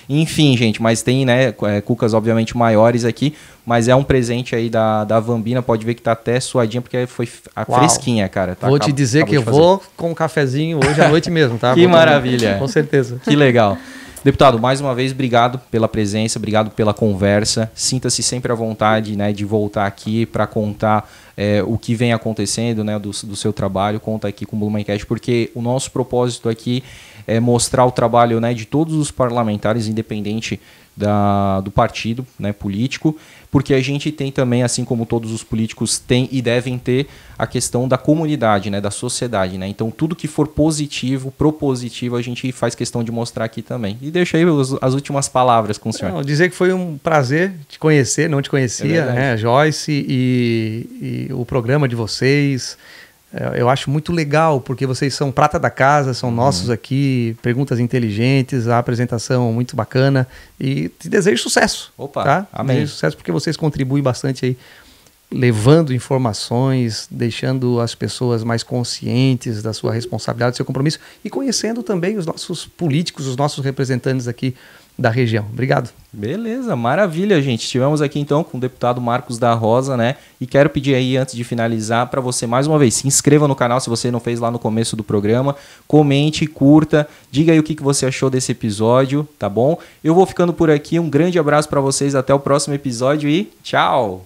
Enfim, gente, mas tem, né, cucas obviamente maiores aqui, mas é um presente aí da Vambina, pode ver que tá até suadinha, porque foi fresquinha, cara. Tá, Vou te dizer que eu vou com um cafezinho hoje à noite mesmo, tá? Que Vou tomar. maravilha. Com certeza. Que legal. Deputado, mais uma vez, obrigado pela presença, obrigado pela conversa. Sinta-se sempre à vontade, né, de voltar aqui para contar o que vem acontecendo, né, do seu trabalho. Conta aqui com o Blumencast, porque o nosso propósito aqui é mostrar o trabalho, né, de todos os parlamentares, independente do partido, né, político, porque a gente tem também, assim como todos os políticos têm e devem ter, a questão da comunidade, né, da sociedade, né? Então tudo que for positivo, propositivo, a gente faz questão de mostrar aqui também. E deixa aí as últimas palavras com o senhor. Não, dizer que foi um prazer te conhecer, não te conhecia, né, Joyce, e o programa de vocês. Eu acho muito legal, porque vocês são prata da casa, são nossos aqui, perguntas inteligentes, a apresentação muito bacana, e te desejo sucesso. Opa, tá? amém. Desejo sucesso porque vocês contribuem bastante aí, levando informações, deixando as pessoas mais conscientes da sua responsabilidade, do seu compromisso, e conhecendo também os nossos políticos, os nossos representantes aqui da região. Obrigado. Beleza, maravilha, gente. Estivemos aqui então com o deputado Marcos da Rosa, né? E quero pedir aí, antes de finalizar, para você mais uma vez, se inscreva no canal se você não fez lá no começo do programa, comente, curta, diga aí o que você achou desse episódio, tá bom? Eu vou ficando por aqui, um grande abraço para vocês, até o próximo episódio e tchau!